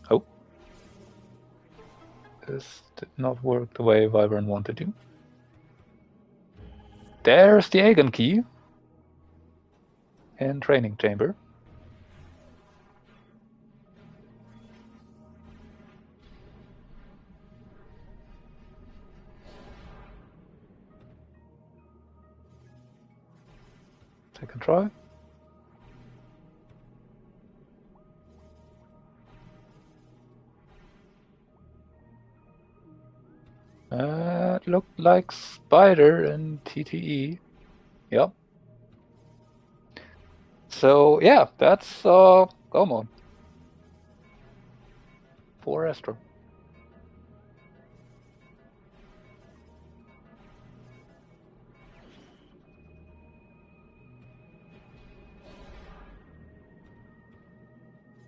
Oh. This did not work the way Wyvern wanted to. There's the Aegon key. And training chamber. Second try. It looked like spider and TTE. Yep. So yeah, that's Gomon. For Astral.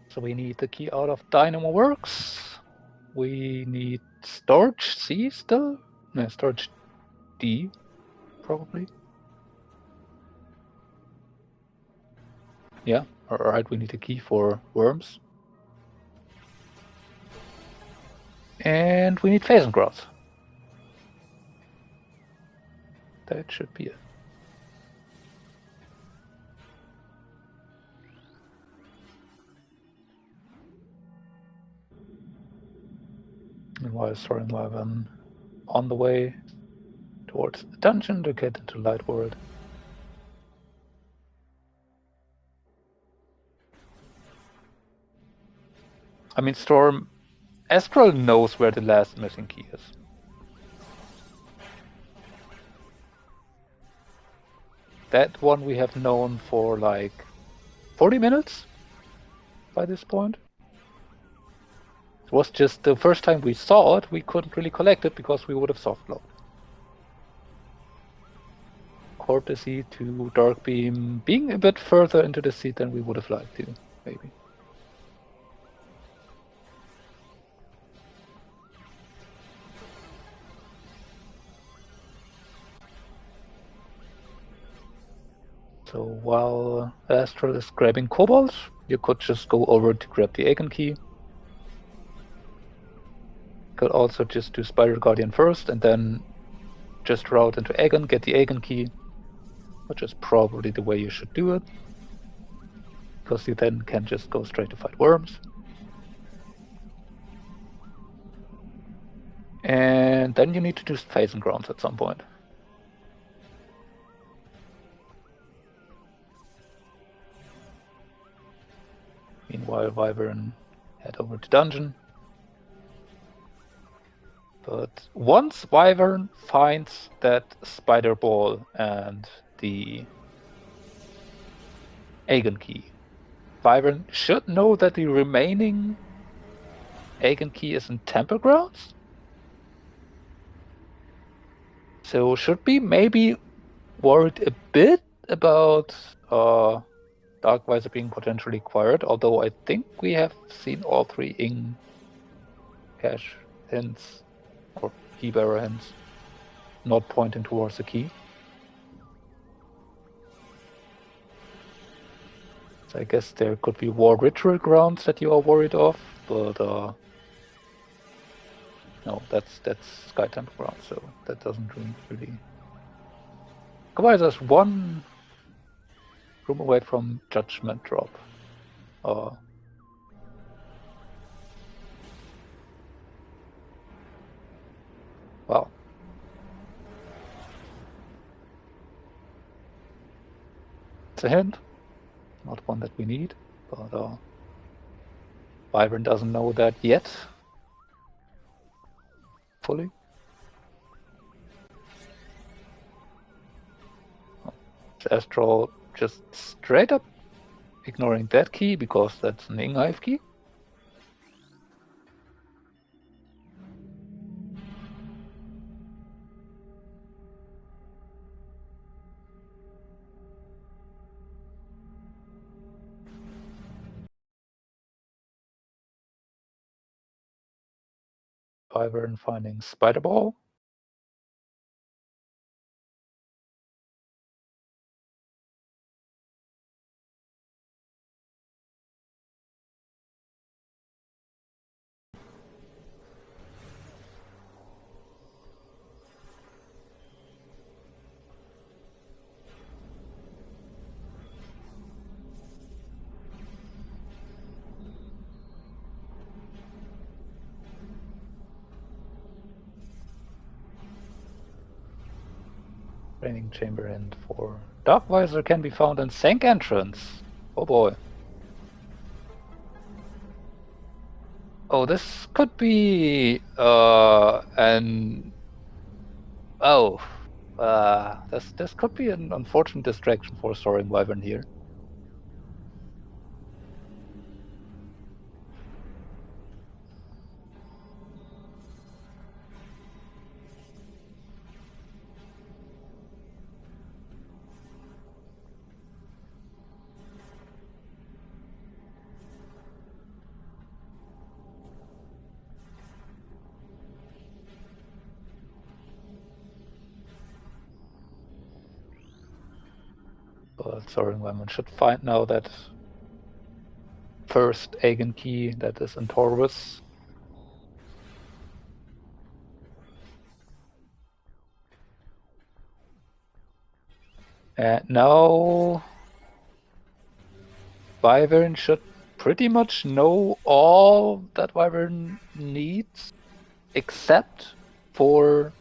So we need the key out of Dynamo Works. We need storage C still? No, storage D, probably. Yeah, alright, we need a key for worms. And we need Phasm Growth. That should be it. Meanwhile, SoaringWyvern on the way towards the dungeon to get into Light World. I mean, Astral knows where the last missing key is. That one we have known for like 40 minutes by this point. It was just the first time we saw it, we couldn't really collect it because we would have soft locked. Courtesy to Darkbeam being a bit further into the seat than we would have liked to, maybe. So while Astral is grabbing Cobalt, you could just go over to grab the Aegon key. Could also just do Spider Guardian first and then just route into Aegon, get the Aegon key, which is probably the way you should do it. Because you then can just go straight to fight worms. And then you need to do Phasm Grounds at some point. Meanwhile, Wyvern head over to dungeon. But once Wyvern finds that Spider Ball and the Aegon key, Wyvern should know that the remaining Aegon key is in Temple Grounds. So should be maybe worried a bit about Darkvisor being potentially acquired, although I think we have seen all three in cache hints or key bearer hints not pointing towards the key. So I guess there could be War Ritual grounds that you are worried of, but no, that's Sky Temple ground, so that doesn't really. Darkvisor's one room away from Judgment Drop. It's a hint, not one that we need, but Wyvern doesn't know that yet. Fully. Astral just straight up ignoring that key because that's an Inghive key. Wyvern finding Spider Ball. Training chamber hint for Darkvisor can be found in Sank Entrance. Oh boy. Oh, this could be this could be an unfortunate distraction for SoaringWyvern here. But SoaringWyvern should find now that first Aegon key that is in Taurus. And now Wyvern should pretty much know all that Wyvern needs, except for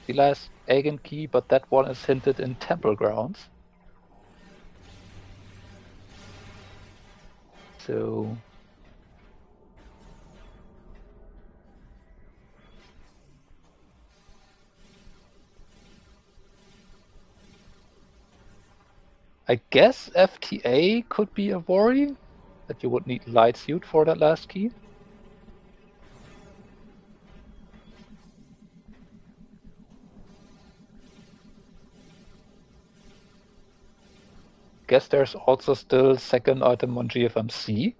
the last Aegon key, but that one is hinted in Temple Grounds. So I guess FTA could be a worry, that you would need Light Suit for that last key. Guess there's also still second item on GFMC.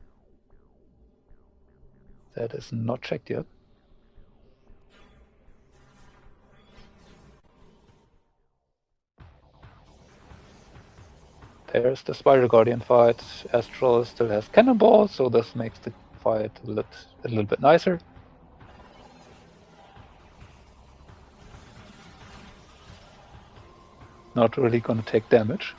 That is not checked yet. There's the Spiral Guardian fight. Astral still has Cannonball, so this makes the fight a little bit nicer. Not really gonna take damage.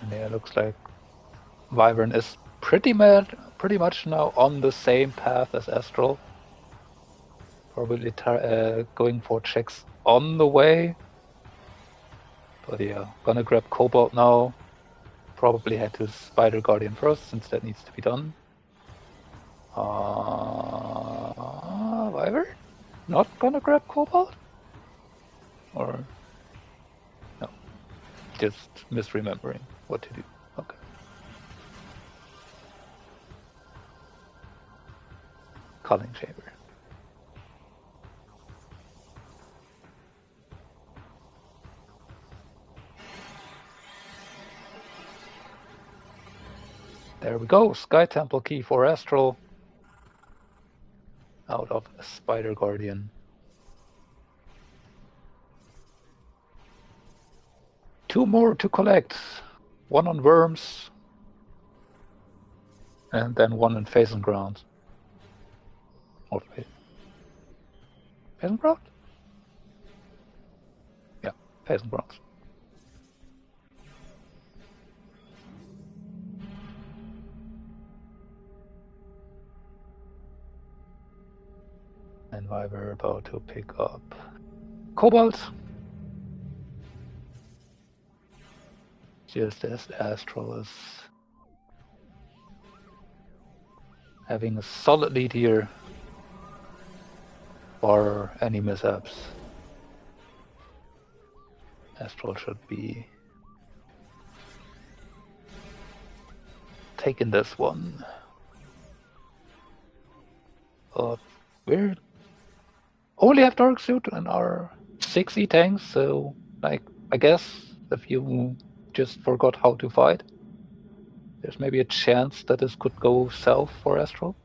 And yeah, it looks like Wyvern is pretty much now on the same path as Astral. Probably going for checks on the way. But yeah, gonna grab Cobalt now. Probably head to Spider Guardian first, since that needs to be done. Wyvern? Not gonna grab Cobalt? Or no? Just misremembering what to do. Okay. Culling Chamber. There we go. Sky Temple key for Astral. Out of Spider Guardian. 2 more to collect. 1 on Worms. And then 1 in Phasing Ground. Or Phasing Ground? Yeah, Phasing Ground. And we're about to pick up Cobalt. Just as Astral is having a solid lead here for any mishaps. Astral should be taking this one. We only have Dark Suit and our 6E tanks, so like I guess if you just forgot how to fight, there's maybe a chance that this could go south for Astral.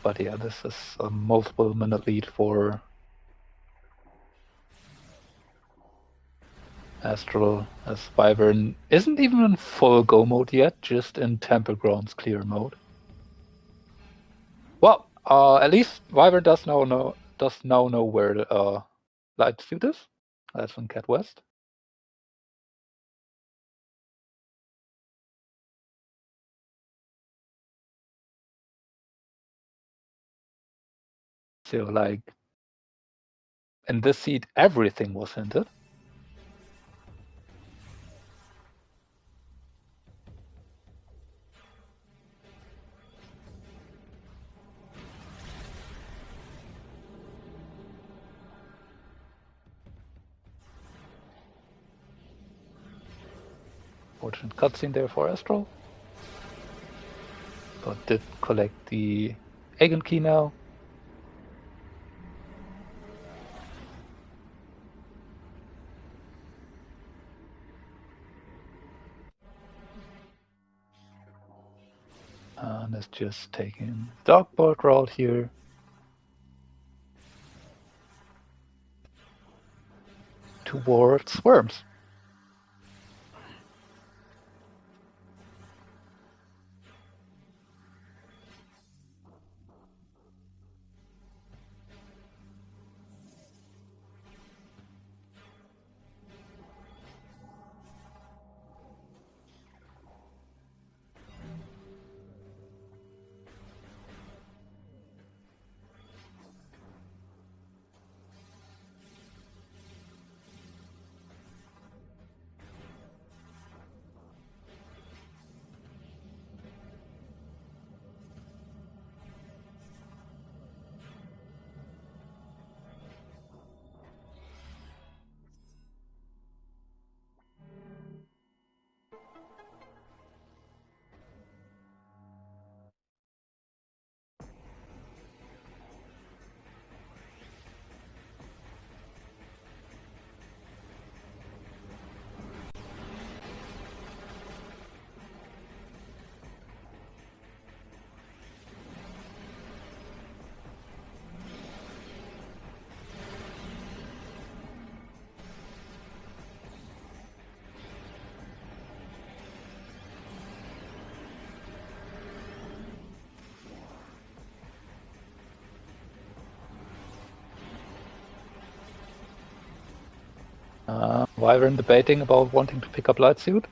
But yeah, this is a multiple minute lead for Astral, as Wyvern isn't even in full go mode yet, just in Temple Grounds clear mode. Well, at least Wyvern does now know where the light suit is. That's in Cat West. So like in this seed, everything was hinted. Fortunate cutscene there for Astral. But did collect the Aegon key now. And is just taking Darkbolt route here. Towards Worms. Wyvern debating about wanting to pick up Light Suit.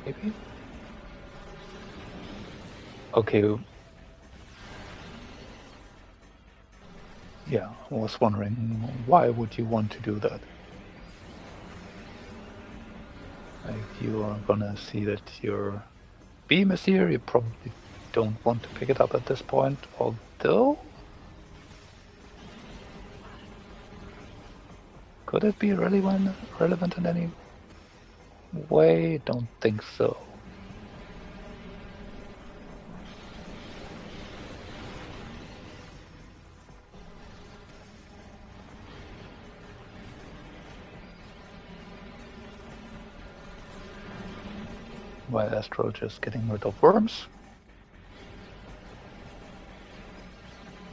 Maybe? Okay. Yeah, I was wondering, why would you want to do that? If you are gonna see that your beam is here, you probably don't want to pick it up at this point, although... Could it be relevant in any way? Don't think so. While Astral just getting rid of worms.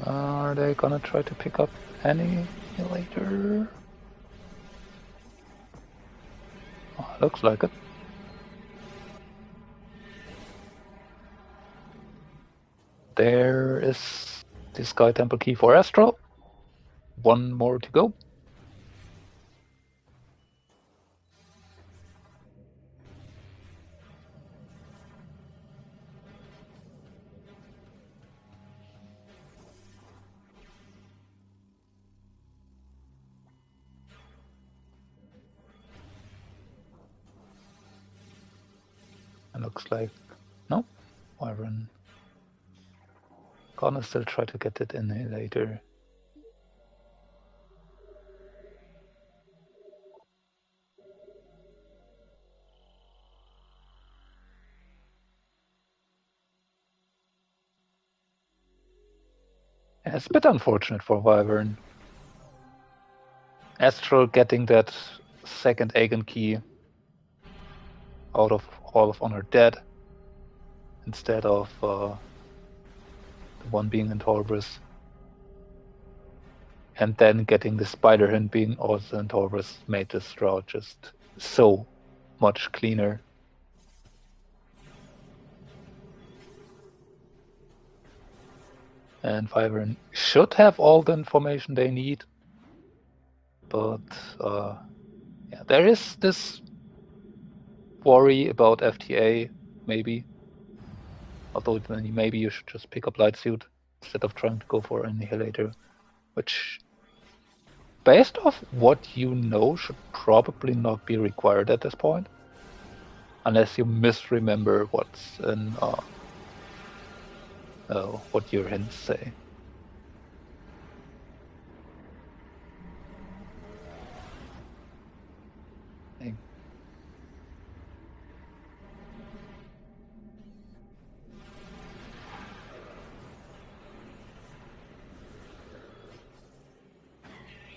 Are they gonna try to pick up any later? Oh, looks like it. There is the Sky Temple key for Astral. One more to go. It looks like no. Wyvern gonna still try to get it in here later. Yeah, it's a bit unfortunate for Wyvern. Astral getting that second Aegon key out of Hall of Honor dead instead of the one being in Torvus. And then getting the Spider Hint being also in Torvus made this route just so much cleaner. And Wyvern should have all the information they need. But yeah, there is this worry about FTA, maybe. Although maybe you should just pick up Light Suit instead of trying to go for Annihilator, which, based off what you know, should probably not be required at this point. Unless you misremember what's in what your hints say.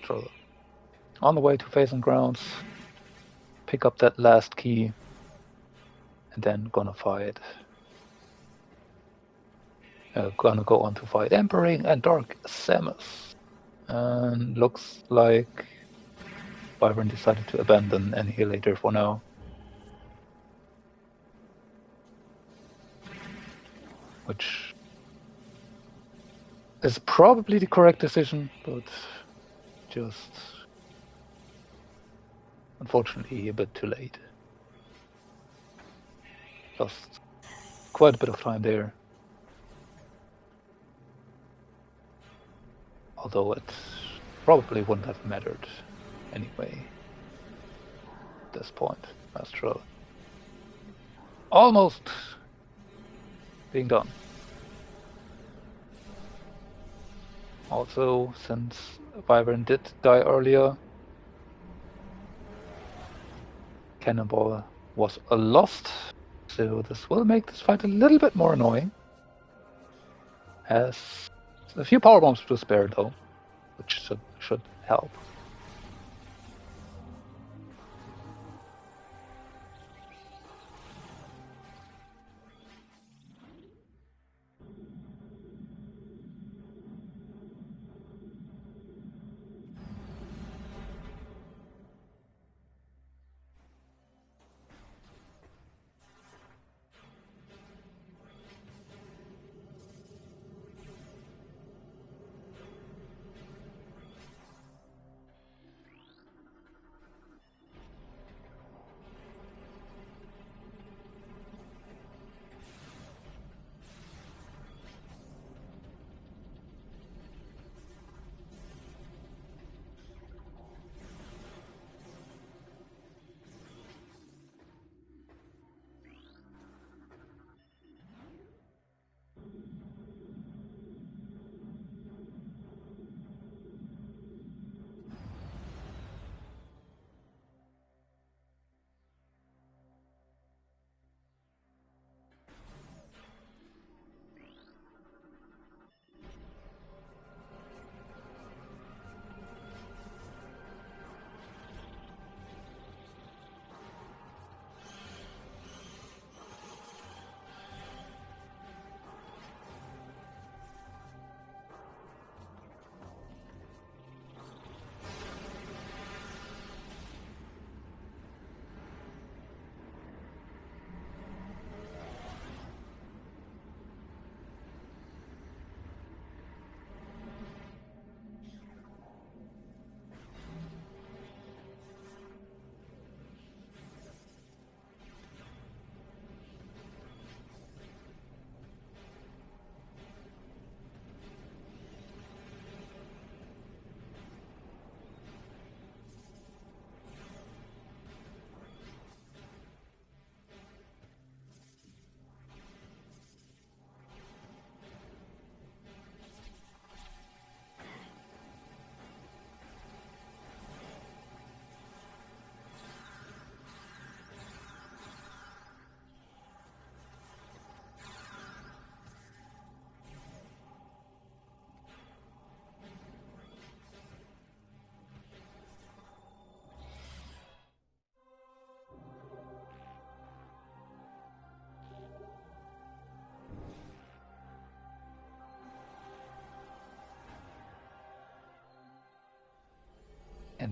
So, on the way to Phase and Grounds, pick up that last key, and then gonna fight. Gonna go on to fight Empering and Dark Samus. And looks like Wyvern decided to abandon Annihilator for now. Which is probably the correct decision, but just unfortunately a bit too late. Lost quite a bit of time there. Although it probably wouldn't have mattered anyway at this point. Astral almost being done. Also, since Wyvern did die earlier, Cannonball was a lost, so this will make this fight a little bit more annoying. Has a few power bombs to spare though, which should help.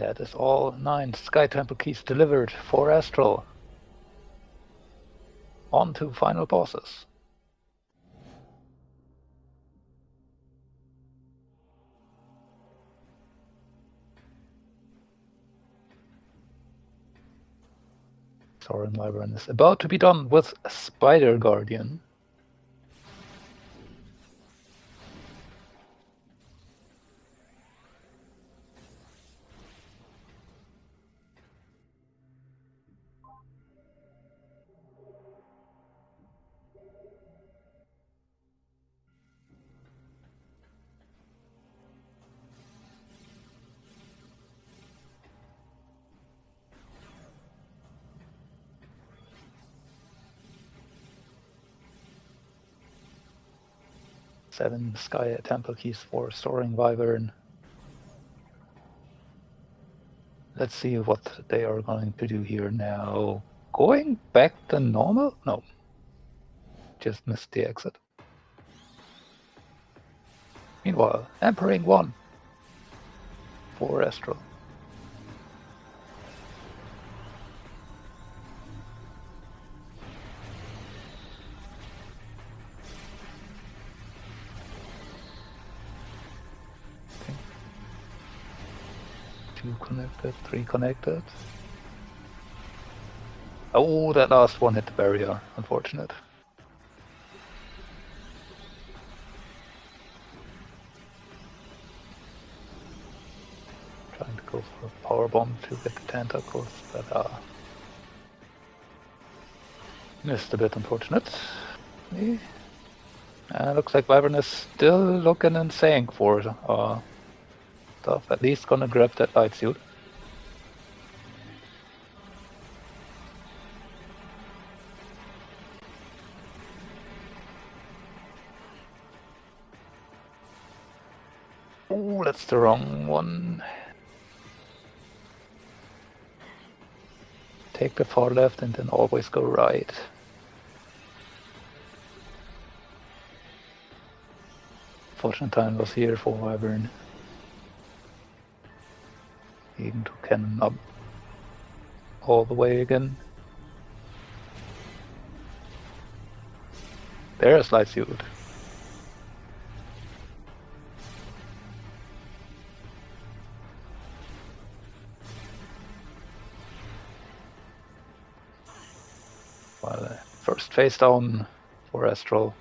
And that is all 9 Sky Temple keys delivered for Astral. On to final bosses. SoaringWyvern is about to be done with Spider Guardian. Seven Sky Temple keys for SoaringWyvern. Let's see what they are going to do here now. Going back to normal? No. Just missed the exit. Meanwhile, Emperor 1 for Astral. Okay. 2 connected, 3 connected. Oh, that last one hit the barrier. Unfortunate. Trying to go for a power bomb to get the tentacles, but missed a bit, unfortunate. Looks like Wyvern is still looking and saying for stuff. At least gonna grab that light suit. Oh, that's the wrong one. Take the far left and then always go right. Fortune time was here for Wyvern. Even to cannon up all the way again. There's light suit. Well, first face down for Astral.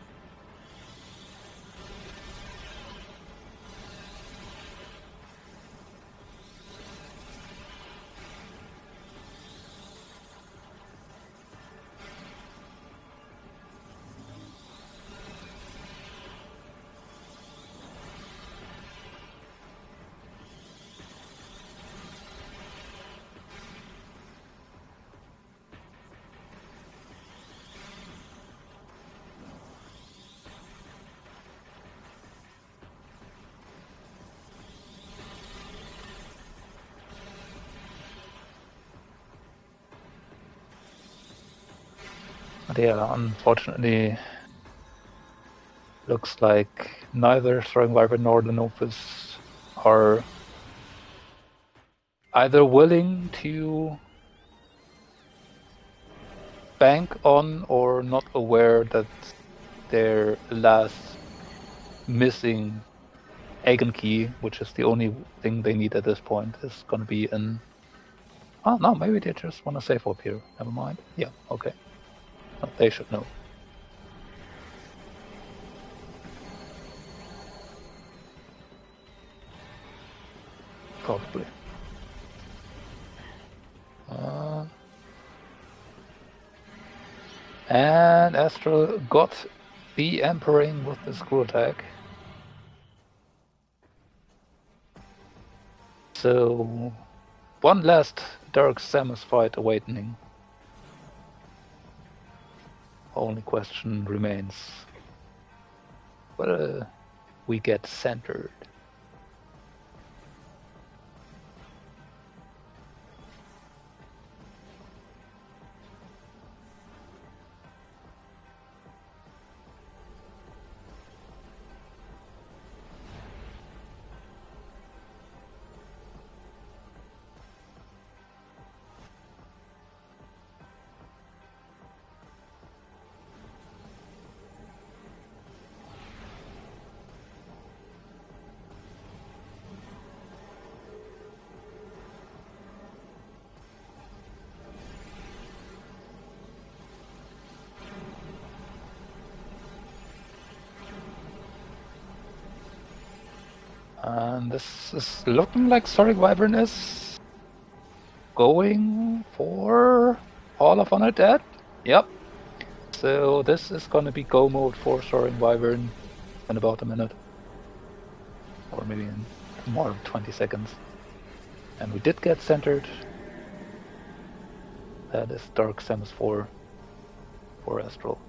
But yeah, unfortunately, looks like neither SoaringWyvern nor Lenophis are either willing to bank on or not aware that their last missing Eigen key, which is the only thing they need at this point, is going to be an... Oh no, maybe they just want to save up here. Never mind. Yeah, okay. No, they should know. Probably. And Astral got the Emperor with the screw attack. So, one last Dark Samus fight awaiting. Only question remains whether we get centered. And this is looking like SoaringWyvern is going for all of Honor Dead. Yep. So this is gonna be go mode for SoaringWyvern in about a minute. Or maybe in more than 20 seconds. And we did get centered. That is Dark Samus 4 for Astral.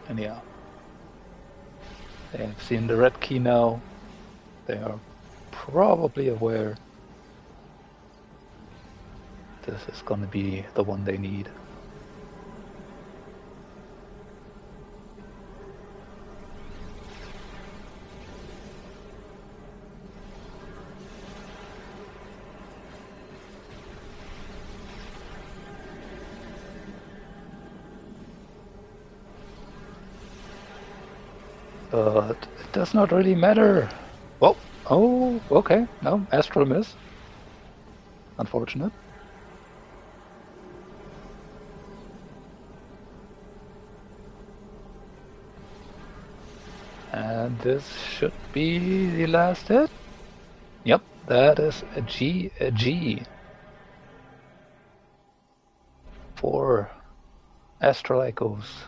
And yeah, they have seen the red key now. They are probably aware this is gonna be the one they need. But it does not really matter. Well, oh, okay, no, Astral miss. Unfortunate. And this should be the last hit. Yep, that is a G for Astral Echoes.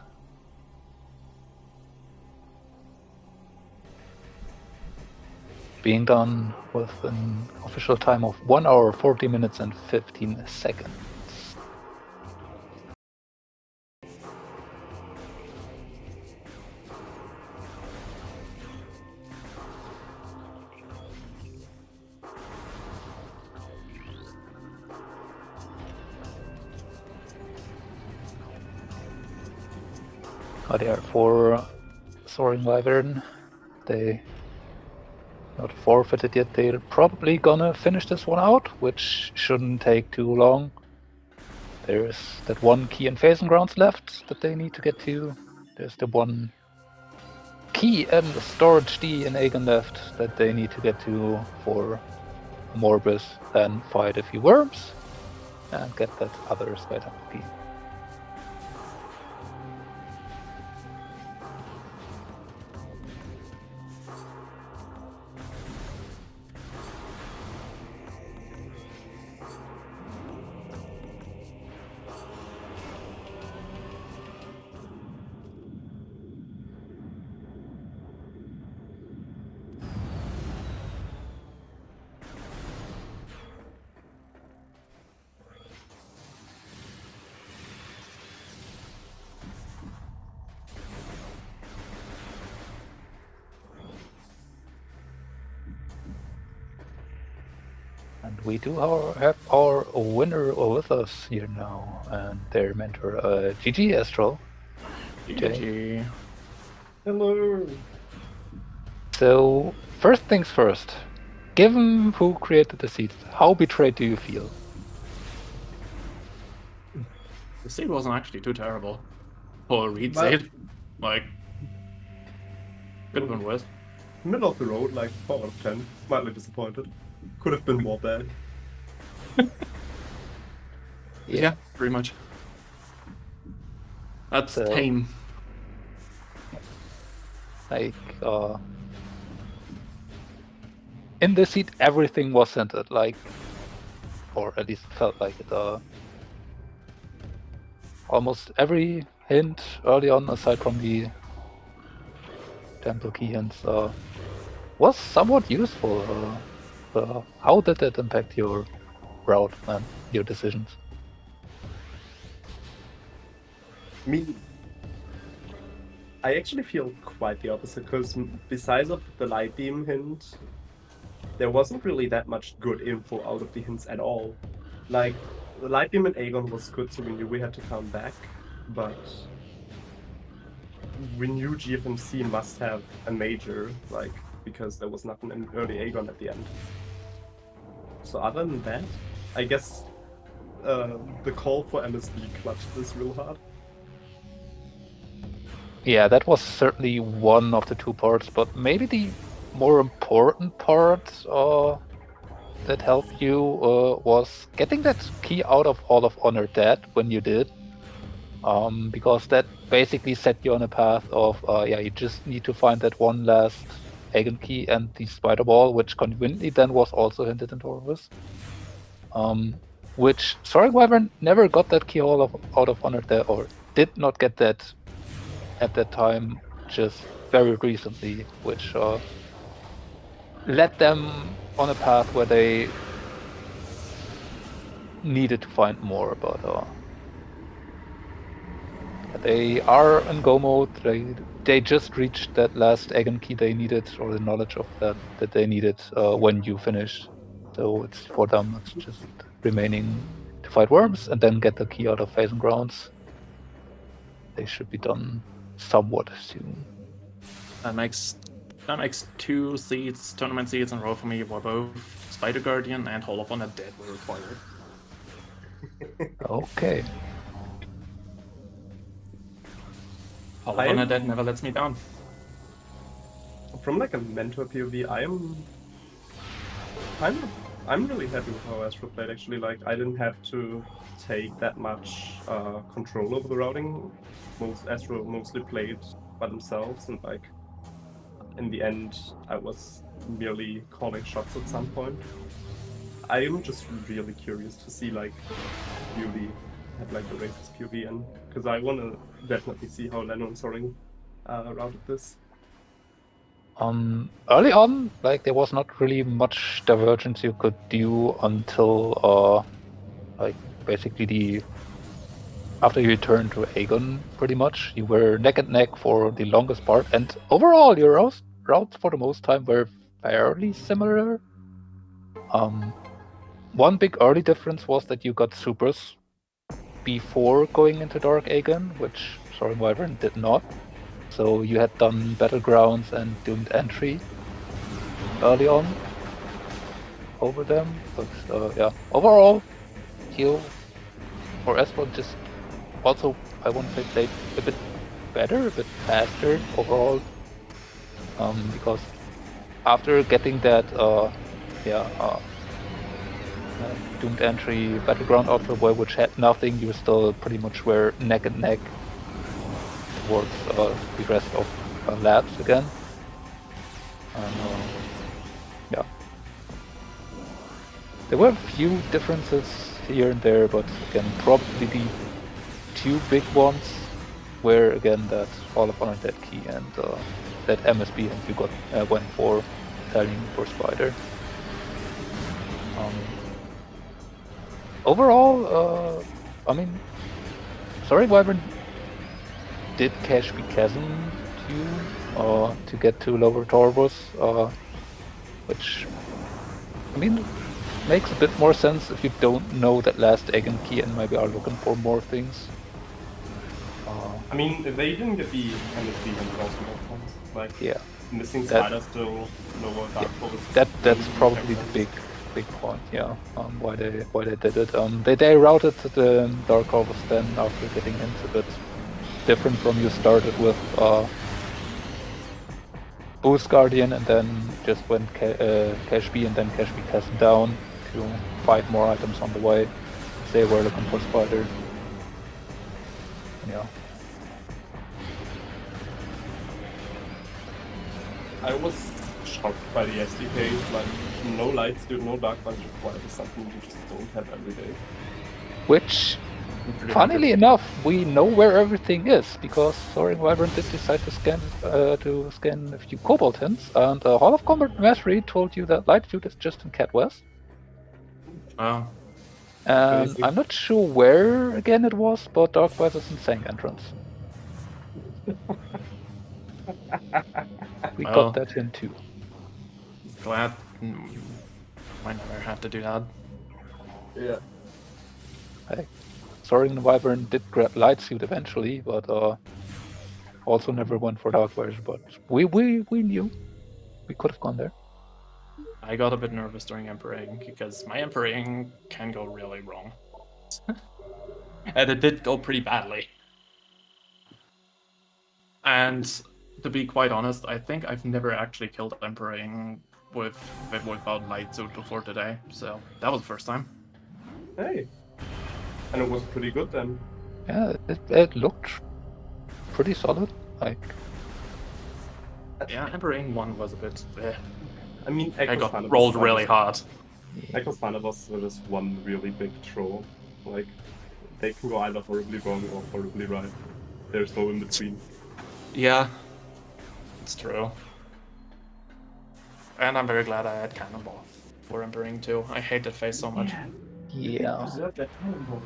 Being done with an official time of 1 hour, 40 minutes and 15 seconds. Oh, they are for SoaringWyvern. They not forfeited yet. They're probably gonna finish this one out, which shouldn't take too long. There's that one key in Phasing Grounds left that they need to get to. There's the one key and the storage D in Aegon left that they need to get to for Morbus, then fight a few worms and get that other Skytemple key. And we do have our winner with us here now, and their mentor, GG Astral. GG. Hello. So, first things first. Given who created the seed, how betrayed do you feel? The seed wasn't actually too terrible. For a read Well- seed. Like, could have been worse. Middle of the road, like 4 out of 10. Mildly disappointed. Could have been more bad. Yeah, pretty much. That's So- tame. Like, in the seed, everything was centered, like, or at least it felt like it. Almost every hint early on, aside from the temple key hints, was somewhat useful. How did that impact your route and your decisions? I mean, I actually feel quite the opposite, because besides of the light beam hint, there wasn't really that much good info out of the hints at all. Like, the light beam and Aegon was good, so we knew we had to come back, but we knew GFMC must have a major, like, because there was nothing in early Aegon at the end. So other than that, I guess the call for MSB clutched this real hard. Yeah, that was certainly one of the two parts, but maybe the more important part that helped you was getting that key out of Hall of Honor dead when you did. Because that basically set you on a path of, yeah, you just need to find that one last Hagen key and the spider ball, which conveniently then was also hinted in Torvus. Which SoaringWyvern never got that key out of Honor there, or did not get that at that time, just very recently, which led them on a path where they needed to find more, but they are in go mode. They just reached that last Aegon key they needed, or the knowledge of that they needed when you finished. So it's for them. It's just remaining to fight worms and then get the key out of Phase Grounds. They should be done somewhat soon. That makes 2 seeds, tournament seeds in a row for me, where both Spider Guardian and Hall of Honor dead were required. Okay. Hall of Honor dead never lets me down. From like a mentor POV, I'm really happy with how Astral played actually. Like I didn't have to take that much control over the routing. Astral mostly played by themselves, and like in the end I was merely calling shots at some point. I am just really curious to see like Beauty have like the racist POV, and because I want to definitely see how Leno and Soaring routed this. Early on, like there was not really much divergence you could do until like basically after you returned to Aegon, pretty much. You were neck and neck for the longest part, and overall your routes for the most time were fairly similar. One big early difference was that you got supers before going into Dark Aegon, which SoaringWyvern did not. So you had done Battlegrounds and Doomed Entry early on over them. But yeah, overall, heal for Astral just also, I want to say, played a bit better, a bit faster overall. Because after getting that, Doomed Entry Battleground out of the way, which had nothing, you still pretty much were neck and neck towards the rest of labs again. And yeah, there were a few differences here and there, but again, probably the 2 big ones were again that Hall of Honor dead key and that MSB, and you went for Italian for Spider. Overall, I mean, SoaringWyvern did cash the chasm to get to lower Torvus, which, I mean, makes a bit more sense if you don't know that last Aegon key and maybe are looking for more things. I mean, if they didn't get the MSB and also more points, like yeah, missing Spider still lower Dark Force. That's probably the big point. Yeah, why they did it. They routed the Dark Corvus then after getting into it. Different from you started with Boost Guardian and then just went Cash B and then Cash B cast him down to 5 more items on the way. They were looking for Spider. Yeah. I was shocked by the SDKs, like no light steal, no dark punch required is something you just don't have every day. Which, funnily enough, we know where everything is, because SoaringWyvern did decide to scan a few Cobalt hints, and Hall of Combat Mastery told you that Light Feud is just in Cat West. Oh. And I'm not sure where again it was, but Dark West is in Sang Entrance. We got that hint too. Glad I never had to do that. Yeah. Hey, SoaringWyvern did grab Light Suit eventually, but also never went for Dark West. But we knew we could have gone there. I got a bit nervous during Emperring because my Emperring can go really wrong. And it did go pretty badly. And to be quite honest, I think I've never actually killed Emperor without light suit before today, so that was the first time. Hey. And it was pretty good then. Yeah, it looked pretty solid. Like, Yeah, Emperor 1 was a bit. I mean, I got rolled really hard. Echo's Thunder was this one really big troll. Like, they can go either horribly wrong or horribly right. There's no in between. Yeah, it's true. And I'm very glad I had Cannonball for Emperor 2. I hate that face so much. yeah. Deserve that cannonball.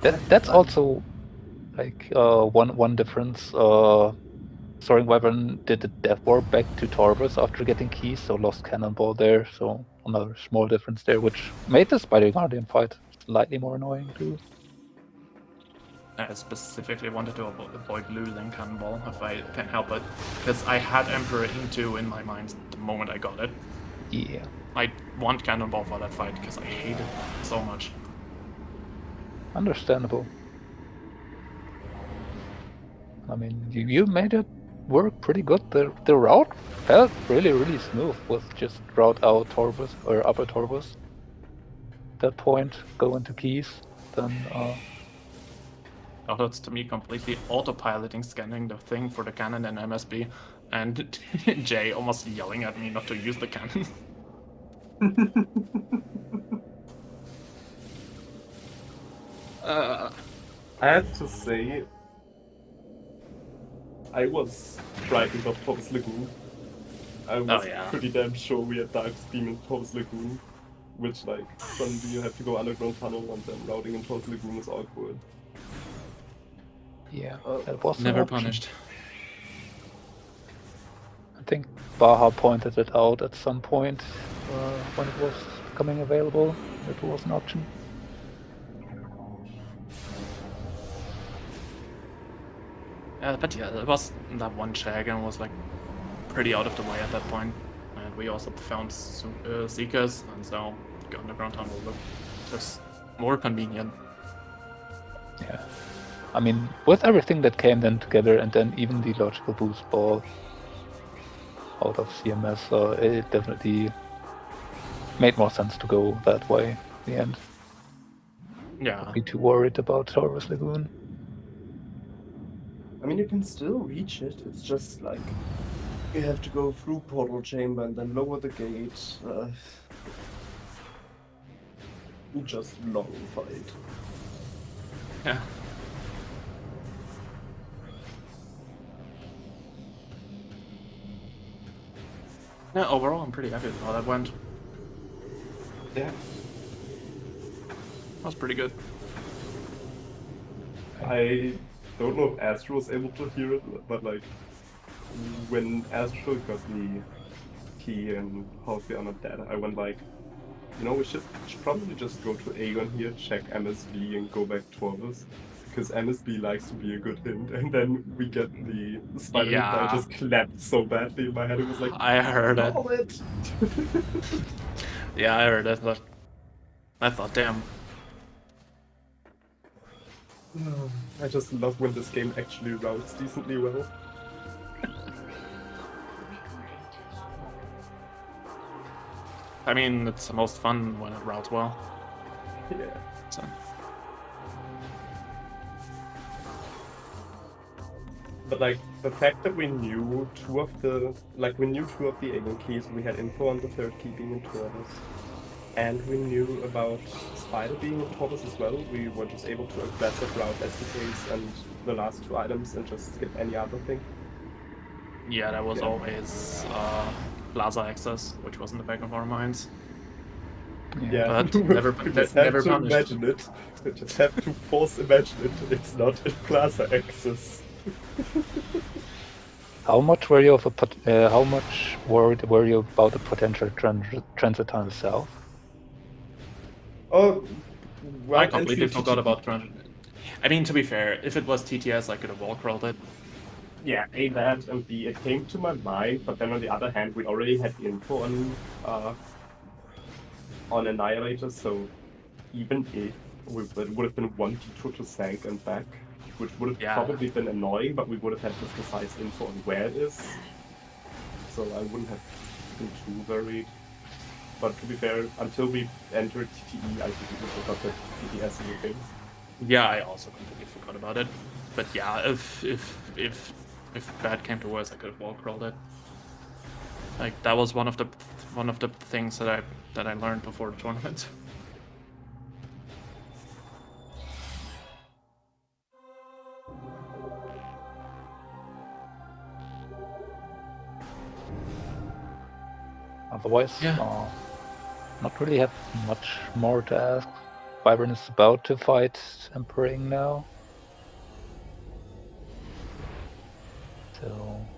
That's also like one difference. SoaringWyvern did the death warp back to Torvus after getting keys, so lost Cannonball there. So another small difference there, which made the Spider Guardian fight slightly more annoying too. I specifically wanted to avoid losing Cannonball if I can help it, because I had Emperor 2 in my mind the moment I got it. Yeah. I want Cannonball for that fight because I hate it so much. Understandable. I mean, you made it work pretty good. The route felt really smooth with just route out Torvus or upper Torvus. That point, go into keys, then Although it's to me completely autopiloting scanning the thing for the cannon and MSB, and Jay almost yelling at me not to use the cannon. I have to say, I was frightened of Torvus Lagoon. I was pretty damn sure we had Dark Beam in Torvus Lagoon, which like suddenly you have to go underground tunnel and then routing in Torvus Lagoon is awkward. yeah, that was Never an option. punished. I think Baha pointed it out at some point when it was becoming available. It was an option. But yeah, it was that one Shagan was like pretty out of the way at that point, and we also found Seekers, and so the underground tunnel looked just more convenient. Yeah. I mean, with everything that came then together, and then even the logical boost ball out of CMS, it definitely made more sense to go that way in the end. Yeah. Not be too worried about Torvus Lagoon. I mean, you can still reach it. It's just like you have to go through Portal Chamber and then lower the gate. Just long fight. Yeah. Yeah, overall, I'm pretty happy with how that went. Yeah. That was pretty good. I don't know if Astral was able to hear it, but like when Astral got the key and House the Honored Dead, I went like, you know, we should probably just go to Aegon here, check MSB and go back to Torvus. Because MSB likes to be a good hint, and then we get the spider hit that I just clapped so badly in my head. It was like, I heard it. Yeah, I heard it, but I thought, damn. I just love when this game actually routes decently well. I mean, it's the most fun when it routes well. Yeah. So. But like the fact that we knew two of the Aegon keys, we had info on the third key being in Torvus, and we knew about Spider being in Torvus as well. We were just able to aggressive route SDKs and the last two items and just skip any other thing. Yeah, that was always Plaza access, which was in the back of our minds. Yeah, but never punished. Imagine it. You just have to force imagine it. It's not in Plaza access. How much were you how much worried were you about the potential transit time south? Oh, well, I completely forgot about transit. I mean, to be fair, if it was TTS, I could have wall crawled it. Yeah, A, that, and B, it came to my mind, but then on the other hand, we already had info on Annihilator, so even if it would have been one detour to Sank and back, which would have Yeah. probably been annoying, but we would have had the precise info on where it is. So I wouldn't have been too worried. But to be fair, until we entered TTE, I completely forgot that TTS is a thing. Yeah, I also completely forgot about it. But yeah, if bad came to worse, I could have wall crawled it. Like that was one of the things that I learned before the tournament. Otherwise, Yeah. not really have much more to ask. Wyvern is about to fight Emperring now. So,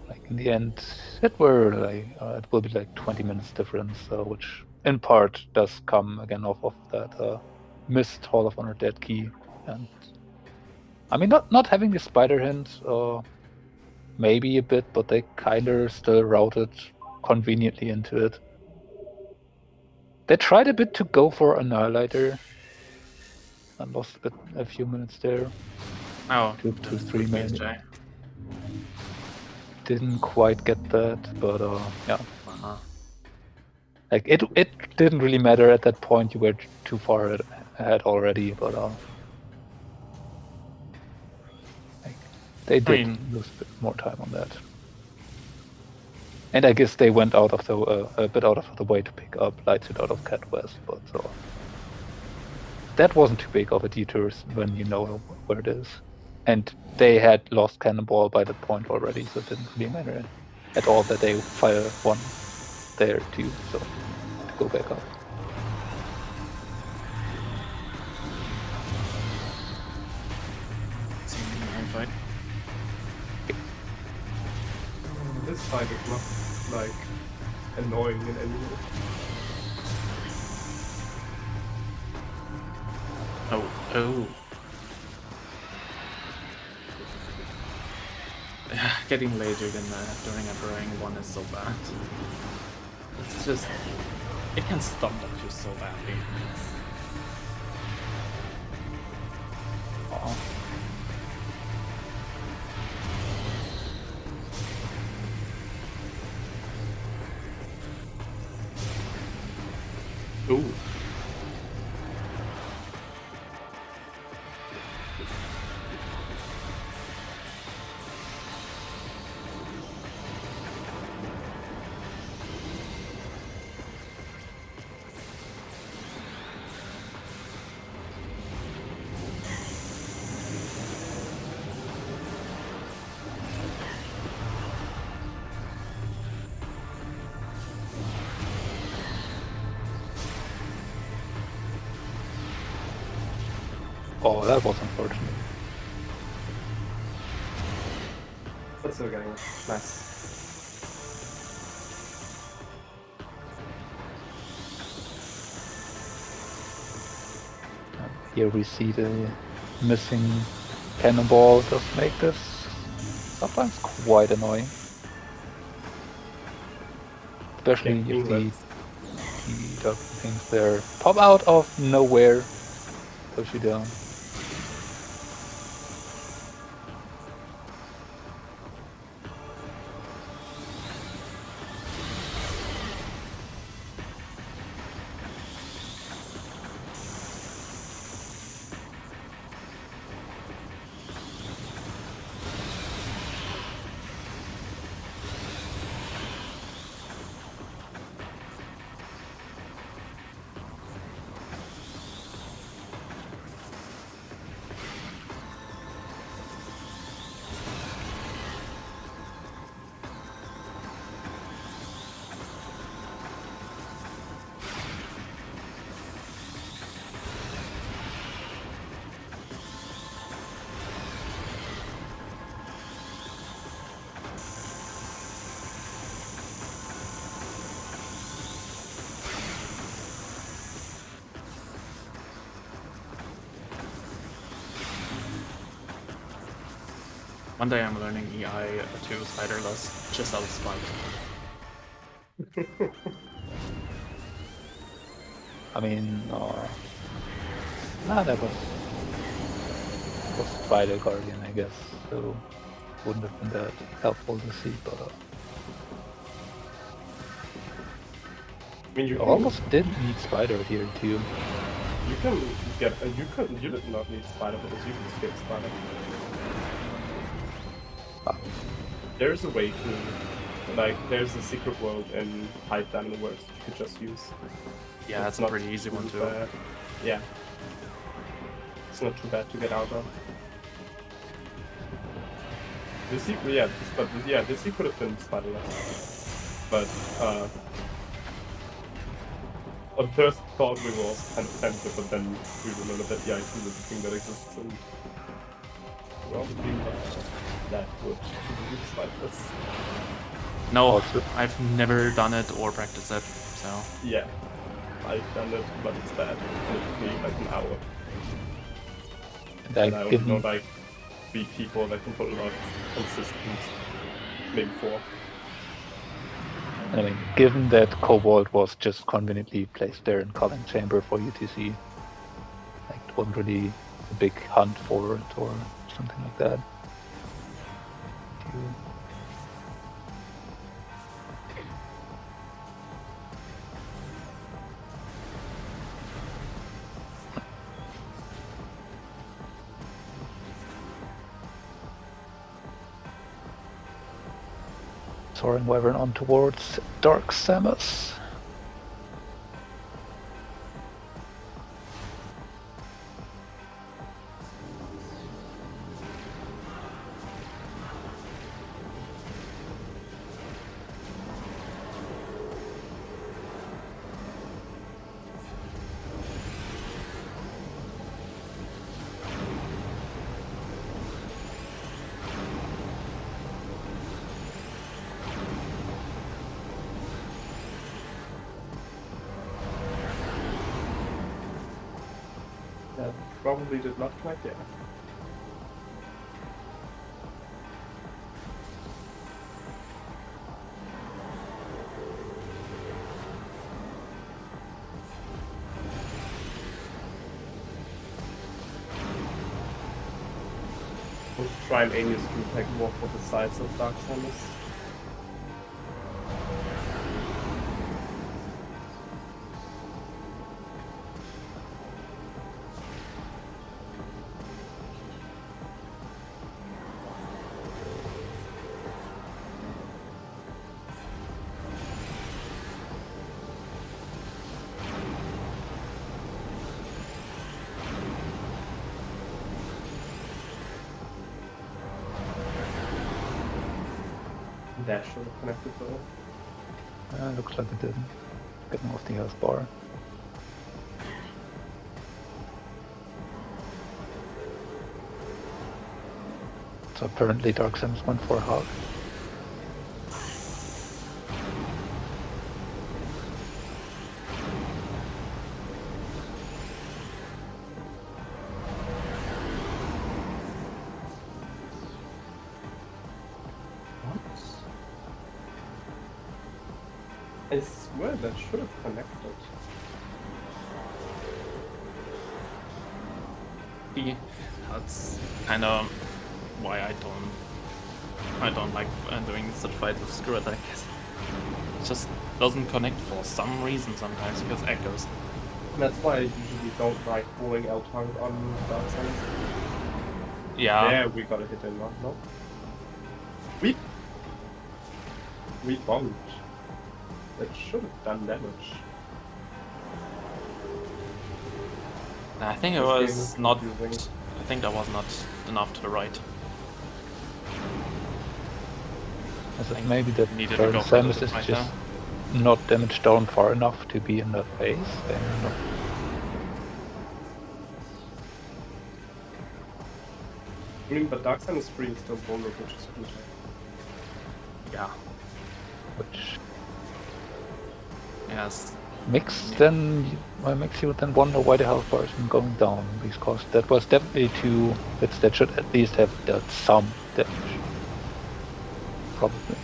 like in the end, it will be like 20 minutes difference, which in part does come again off of that missed Hall of Honor dead key, and I mean not having the spider hint, maybe a bit, but they kind of still routed conveniently into it. They tried a bit to go for Annihilator and lost a few minutes there. Oh, 2 to 3 maybe. PSJ. Didn't quite get that, but yeah. Uh-huh. Like it didn't really matter at that point. You were too far ahead already, but like they did lose a bit more time on that. And I guess they went out of the a bit out of the way to pick up Lightsuit out of Cat West, but that wasn't too big of a detour when you know where it is. And they had lost Cannonball by that point already, so it didn't really matter at all that they fire one there too, so to go back up. Fight. This fight is not like annoying in any way. Oh. Getting later than during Emperring 1 is so bad. It's just... it can stumble you so badly. Ooh. Oh, that was unfortunate. But still getting it. Nice. Here we see the missing cannonball just make this sometimes quite annoying. Especially if the things there pop out of nowhere, push you down. One day I'm learning EI to spiderless just out of spite. I mean, that was was Spider Guardian, I guess, so wouldn't have been that helpful to see, but I mean, you I can, almost did need Spider here too. you can get you did not need Spider because you can skip Spider. Ah. There's a way to, like, there's a secret world in High Diamond Works you could just use. Yeah, that's a not pretty easy one too too. bad. Yeah. It's not too bad to get out of. The secret, yeah, the secret could have been spiderless. But, on first thought we were also kind of tempted, but then we remembered that the item is a thing that exists and probably not that good to use spiderless. No, Also- I've never done it or practiced it, so... Yeah, I've done it, but it's bad. And it took me like an hour. And I only know like 3 people that can pull it off consistent, maybe 4. I mean, given that Cobalt was just conveniently placed there in Culling Chamber for you to see, like, it wasn't really a big hunt for it or something like that. SoaringWyvern on towards Dark Samus. That probably did not connect there. We'll try and aim your screw pack more for the sides of Dark Samus. That should have connected though. Looks like it didn't. Getting off the health bar. So apparently Dark Samus went for a hug. I swear that should have connected. Yeah, that's kind of why I don't like doing such fights with screw attack. It just doesn't connect for some reason sometimes because echoes. That's why I usually don't like rolling L target on Dark Samus. Yeah. There we got a hit in one, no? We bombed. That should have done damage. I think it This game was is not. confusing. I think that was not enough to the right. Is it maybe that Needed to Dark go for Samus the is right just now. not damaged down far enough to be in that phase? Then no. I mean, but Dark Samus 3 is still vulnerable, which is good. Yeah. Which Yes. makes you then wonder why the health bar isn't going down, because that was definitely 2 hits that should at least have dealt some damage. Probably.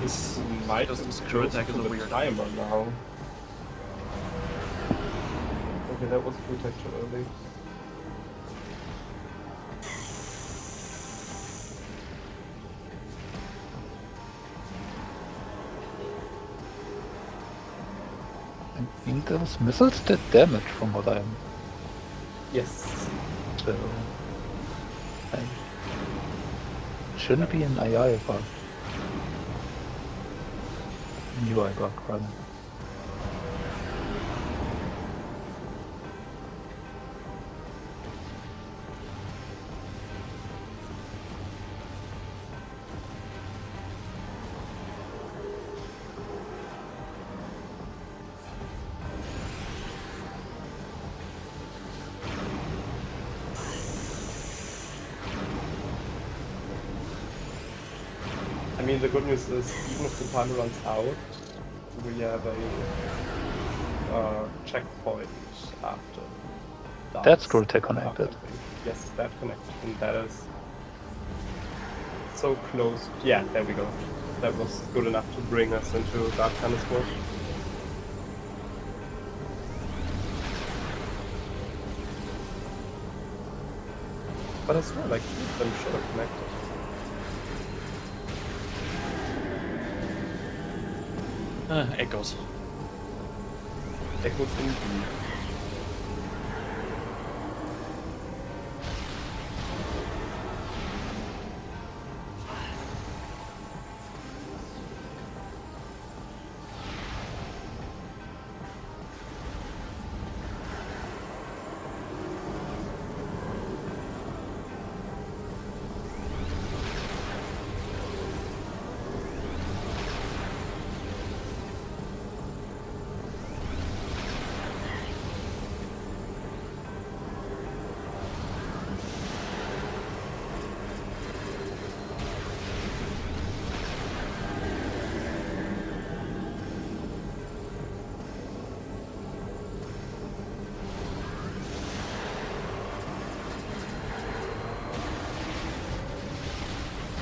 This might Just have screw close attack to is a the weird timer now. Okay, that was protection early. I mean, those missiles did damage from what I'm... Yes. So... I... Shouldn't be an AI bug. UI bug, rather. I mean, the good news is, even if the time runs out, we have a checkpoint after. That's cool, tech connected. Yes, that connected, and that is so close. Yeah, there we go. That was good enough to bring us into Dark Tennis World. But I swear, like, them should have connected. Echoes. Echoes indeed.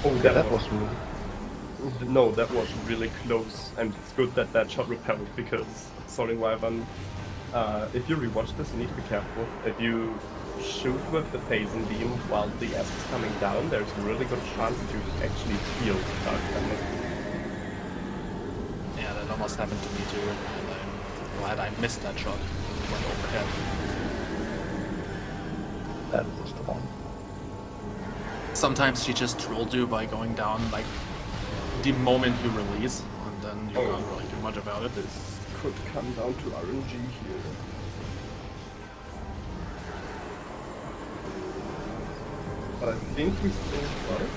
Oh, that was no, that was really close, and it's good that that shot repelled because SoaringWyvern, if you rewatch this, you need to be careful. If you shoot with the phasing beam while the S is coming down, there's a really good chance that you actually feel Dark Tennis. Yeah, that almost happened to me too, and I'm glad I missed that shot. It went overhead. That was the one. Sometimes she just trolled you by going down like the moment you release, and then you can't really do much about it. This could come down to RNG here. But I think we still got it.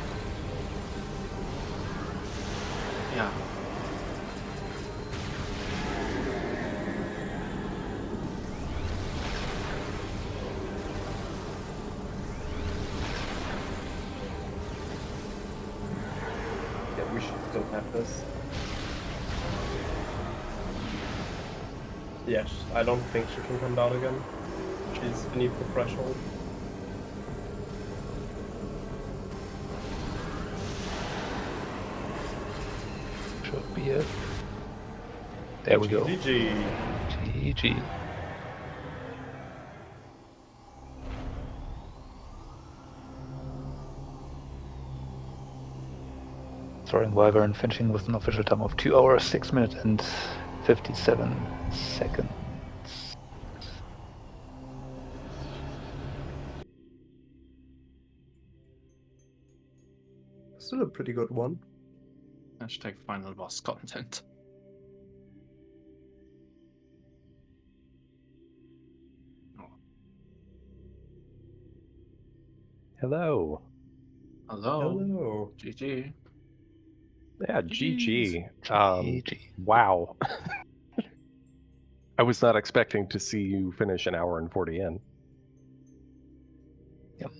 Yeah. We should still have this. Yes, I don't think she can come down again. She's beneath the threshold. Should be it. There we go. GG. GG. SoaringWyvern finishing with an official time of 2 hours, 6 minutes and 57 seconds. Still a pretty good one. Hashtag final boss content. Hello. Hello. Hello. GG. Yeah, GG. GG. Wow. I was not expecting to see you finish an hour and 40 in. Yep.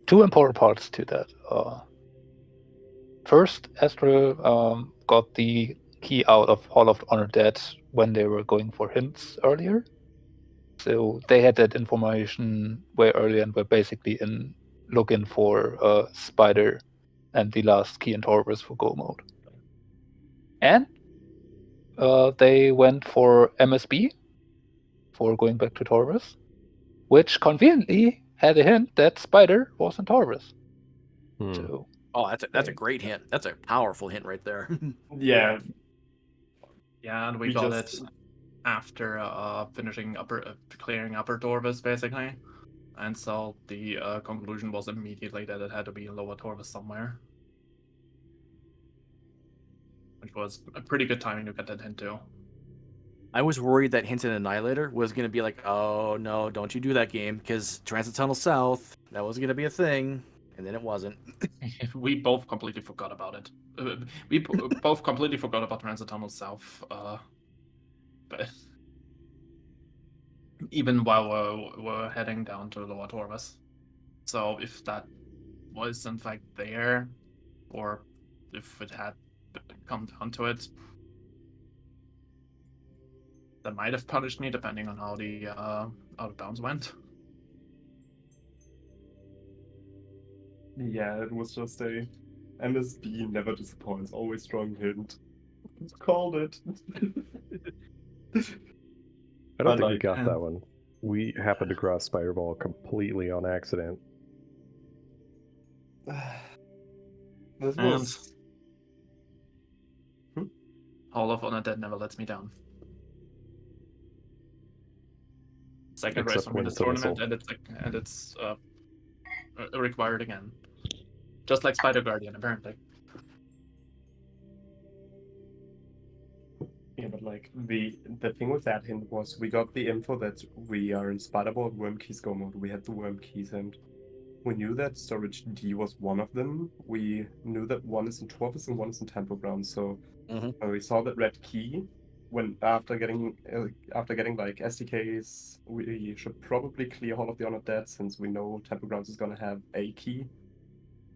Two important parts to that. First, Astral got the key out of Hall of Honor Dead when they were going for hints earlier. So they had that information way earlier and were basically looking for Spider and the last key in Taurus for Go mode. And they went for MSB for going back to Taurus, which conveniently had a hint that Spider was in Taurus. So, that's a great hint. That's a powerful hint right there. Yeah. Yeah, and we We got just- it after finishing clearing upper Torvis, basically. And so the conclusion was immediately that it had to be in lower Torvis somewhere. Which was a pretty good timing to get that hint too. I was worried that Hint and Annihilator was going to be like, oh no, don't you do that game, because Transit Tunnel South, that was going to be a thing, and then it wasn't. We both completely forgot about it. Both completely forgot about Transit Tunnel South. But even while we're heading down to Lower Torvis. So if that was in fact there, or if it had come down to it, that might have punished me depending on how the out of bounds went. Yeah, it was just a MSB never disappoints, always strong hint. Called it. I don't I think we like- got that one. We happened to cross Spiderball completely on accident. This And was Hall of Honor Dead never lets me down. Second race Except from when this it's a tournament, missile. and it's required again, just like Spider Guardian apparently. Yeah, but like the thing with that hint was we got the info that we are in Spiderball Worm Keys Go mode. We had the Worm Keys, and we knew that Storage D was one of them. We knew that one is in Torvis and one is in Temple Ground. So Mhm. when we saw that red key, when after getting like SDKs, we should probably clear Hall of the Honored Dead, since we know Temple Grounds is gonna have a key.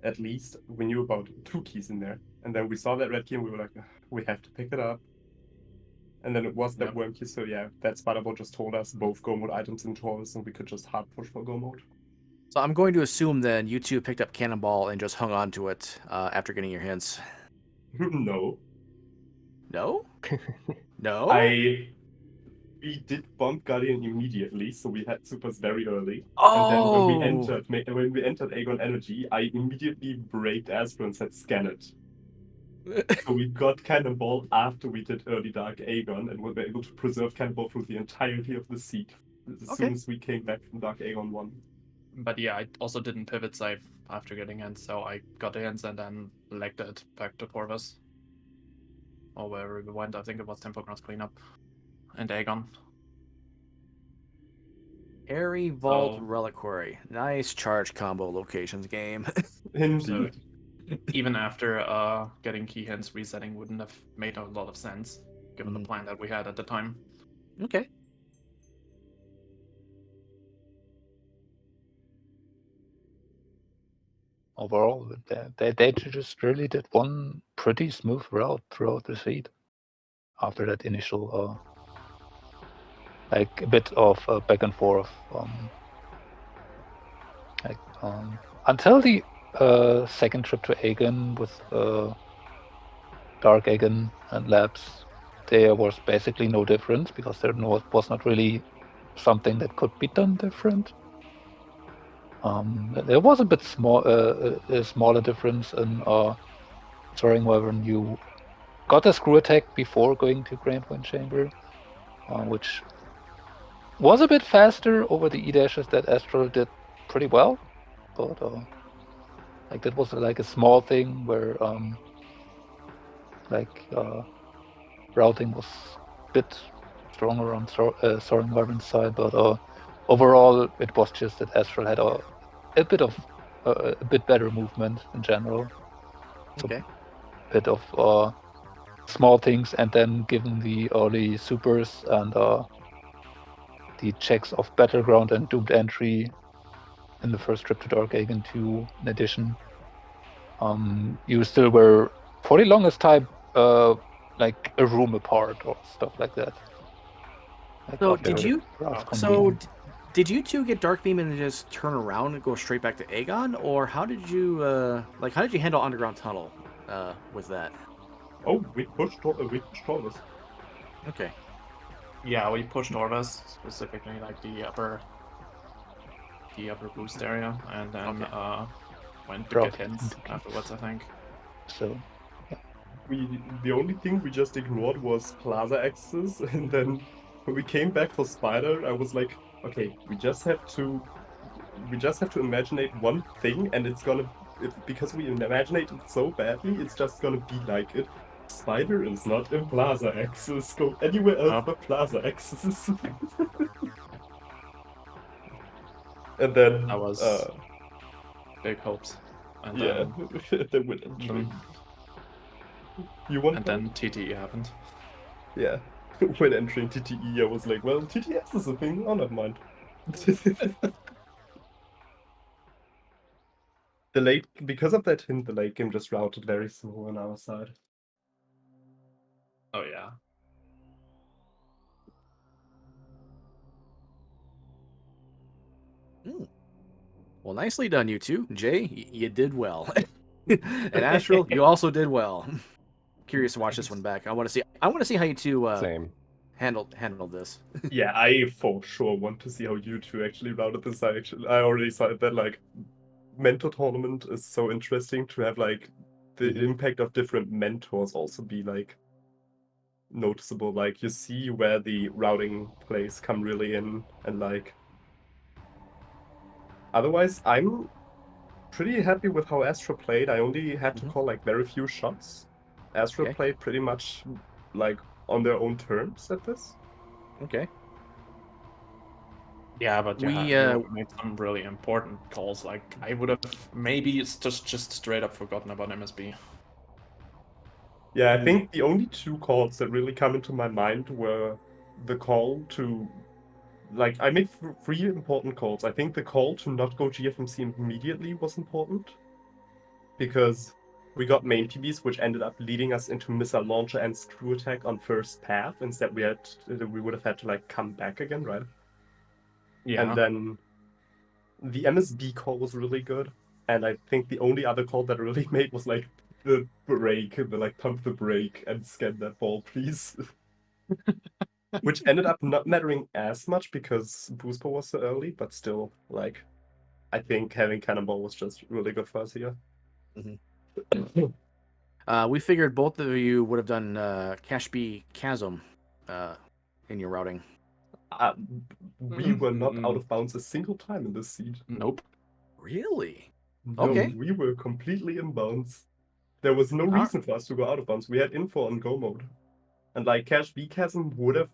At least we knew about 2 keys in there, and then we saw that red key and we were like, "Ugh, we have to pick it up." And then it was that Yep. worm key, so yeah, that Spiderball just told us both Go mode items in Taurus, and we could just hard push for Go mode. So I'm going to assume then you two picked up Cannonball and just hung on to it after getting your hints. No. No? No? We did bump Guardian immediately, so we had supers very early. Oh! And then when we entered Aegon Energy, I immediately braked Astral and said scan it. So we got Cannonball after we did early Dark Aegon, and we were able to preserve Cannonball through the entirety of the seed as soon as we came back from Dark Aegon 1. But yeah, I also didn't pivot save after getting hints, so I got the hints and then legged it back to Torvis. Or wherever we went, I think it was Temple Grounds cleanup. And Aegon. Airy Vault Oh. Reliquary. Nice charge combo locations game. Indeed. Even after getting key hints, resetting wouldn't have made a lot of sense, given the plan that we had at the time. Okay. Overall, they just really did one pretty smooth route throughout the seed. After that initial, like a bit of back and forth, until the second trip to Aegon with Dark Aegon and Labs, there was basically no difference because there was not really something that could be done different. There was a bit a smaller difference in SoaringWyvern. You got a screw attack before going to Grand Point Chamber, which was a bit faster over the E-dashes that Astral did pretty well, but like that was like a small thing where routing was a bit stronger on SoaringWyvern's side, but overall it was just that Astral had a bit better movement in general. So Okay. a bit of small things, and then given the early supers and the checks of Battleground and Doomed Entry in the first trip to Dark Aegon 2 in addition, you still were for the longest time like a room apart or stuff like that. Like So after did the you? rough So convene. did you two get Dark Beam and then just turn around and go straight back to Aegon, or how did you how did you handle Underground Tunnel with that? Oh, we pushed Taurus. Okay. Yeah, we pushed Torvis, specifically like the upper boost area, and then Okay. went to Drop get hints into keys. afterwards, I think. So yeah. the only thing we just ignored was Plaza Axis, and then when we came back for Spider, I was like, okay, we just have to imaginate one thing, and because we imaginate it so badly, it's just gonna be like it. Spider is not in Plaza Axis. Go anywhere else but Plaza Axis. And then That was big hopes. And yeah, then went entry. You want and then TTE happened. yeah. When entering TTE, I was like, well, TTS is a thing. Oh, never mind. Because of that hint, the late game just routed very slow on our side. Oh yeah. Well, nicely done, you two. Jay, you did well. And Astral, you also did well. Curious to watch this one back. I want to see how you two Same. handled this. Yeah, I for sure want to see how you two actually routed this. I already said that like mentor tournament is so interesting to have like the impact of different mentors also be like noticeable. Like you see where the routing plays come really in, and like otherwise I'm pretty happy with how Astral played. I only had to call like very few shots. Astral played pretty much like on their own terms at this. Okay. Yeah, but We, you made some really important calls. Like I would have maybe just straight up forgotten about MSB. Yeah, I think the only two calls that really come into my mind were the call to, like, I made three important calls. I think the call to not go GFMC immediately was important because we got main TBs, which ended up leading us into missile launcher and screw attack on first path. Instead, we would have had to like come back again, right? Yeah. And then the MSB call was really good, and I think the only other call that really made was like the brake, like pump the brake and scan that ball, please. Which ended up not mattering as much because Boospo was so early, but still, like, I think having Cannonball was just really good for us here. We figured both of you would have done Cash B Chasm in your routing. We were not out of bounds a single time in this seed. Nope. Really? No, Okay. we were completely in bounds. There was no reason for us to go out of bounds. We had info on go mode. And like Cash B Chasm would have,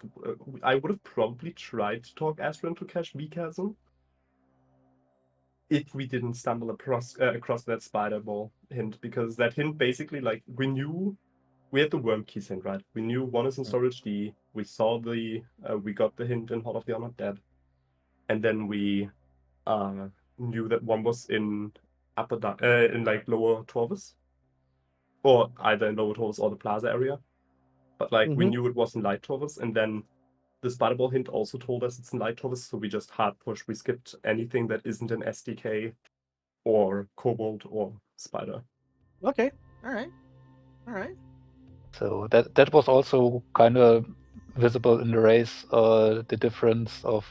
I would have probably tried to talk Astral into Cash B Chasm if we didn't stumble across that spider ball hint, because that hint basically, like, we knew we had the worm keys hint, right? We knew one is in storage D. We saw we got the hint in Hall of the Honored Dead, and then we knew that one was in in like lower Torvis, or either in lower Torvis or the Plaza area. But like we knew it was in light Torvis, and then the spider ball hint also told us it's in light Torvis, so we just hard pushed. We skipped anything that isn't an SDK or Cobalt or Spider. Okay. All right. So that was also kind of visible in the race. The difference of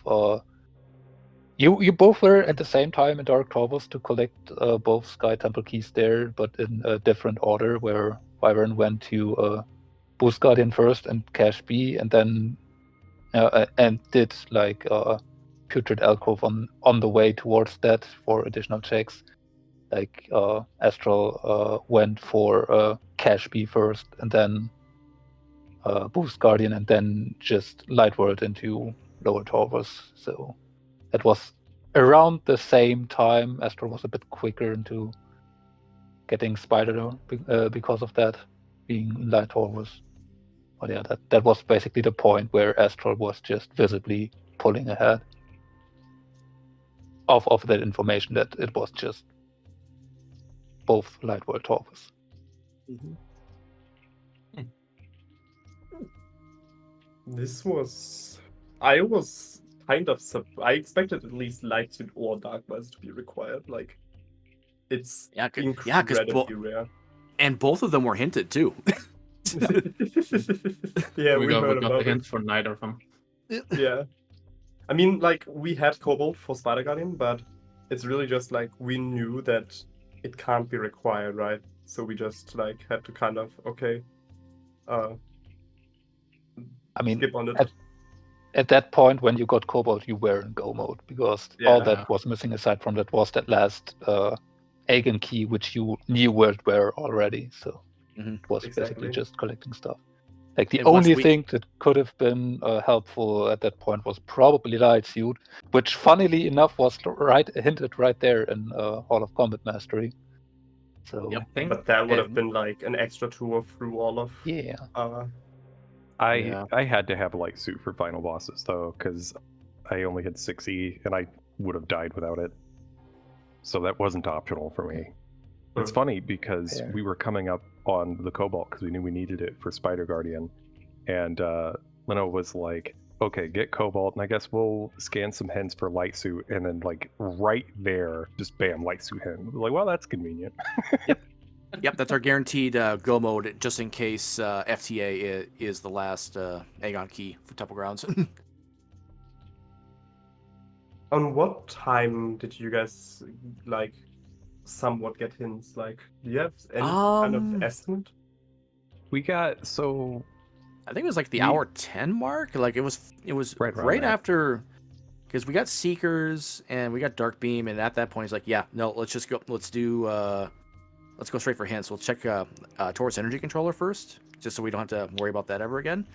you both were at the same time in Dark Torvus to collect both Sky Temple keys there, but in a different order. Where Wyvern went to Boost Guardian first and Cash B, and then and did like Putrid Alcove on the way towards that for additional checks. Like Astral went for Cash B first, and then Boost Guardian, and then just Light World into Lower Torvus. So that was around the same time. Astral was a bit quicker into getting Spider because of that being in Light Torvus. But yeah, that was basically the point where Astral was just visibly pulling ahead of that information that it was just both Light World Torvus. This was... I was kind of I expected at least Light Suit or Dark Visor to be required. Like, it's incredibly rare. And both of them were hinted too. Yeah, we got heard the about hint it. for neither of them. Yeah. I mean, like, we had Cobalt for Spider Guardian, but it's really just like we knew that it can't be required, right? So we just like had to kind of, okay, I mean, skip on it. at that point when you got Cobalt, you were in go mode because all Yeah. that was missing aside from that was that last Aegon key, which you knew where it were already. So Mhm. it was Exactly. basically just collecting stuff. Like the And once only we- thing that could have been helpful at that point was probably Light Suit, which funnily enough was hinted right there in Hall of Combat Mastery. So Yep. I think But that would have it- been like an extra tour through all of. yeah, Yeah. I had to have a light suit for final bosses though, because I only had 6E and I would have died without it. So that wasn't optional for me. It's Hmm. funny because Fair. we were coming up on the Cobalt because we knew we needed it for Spider Guardian, and Leno was like, "Okay, get Cobalt, and I guess we'll scan some hints for light suit." And then like right there, just bam, light suit hint. We're like, well, that's convenient. Yep, that's our guaranteed go mode, just in case FTA is the last Aegon key for Temple Grounds. On what time did you guys like somewhat get hints? Like, do you have any kind of estimate? We got so I think it was like the We- hour 10 mark. Like it was Right around right there. after, because we got Seekers and we got Dark Beam, and at that point he's like, yeah, no, let's just go. Let's go straight for hints. We'll check Taurus Energy Controller first, just so we don't have to worry about that ever again.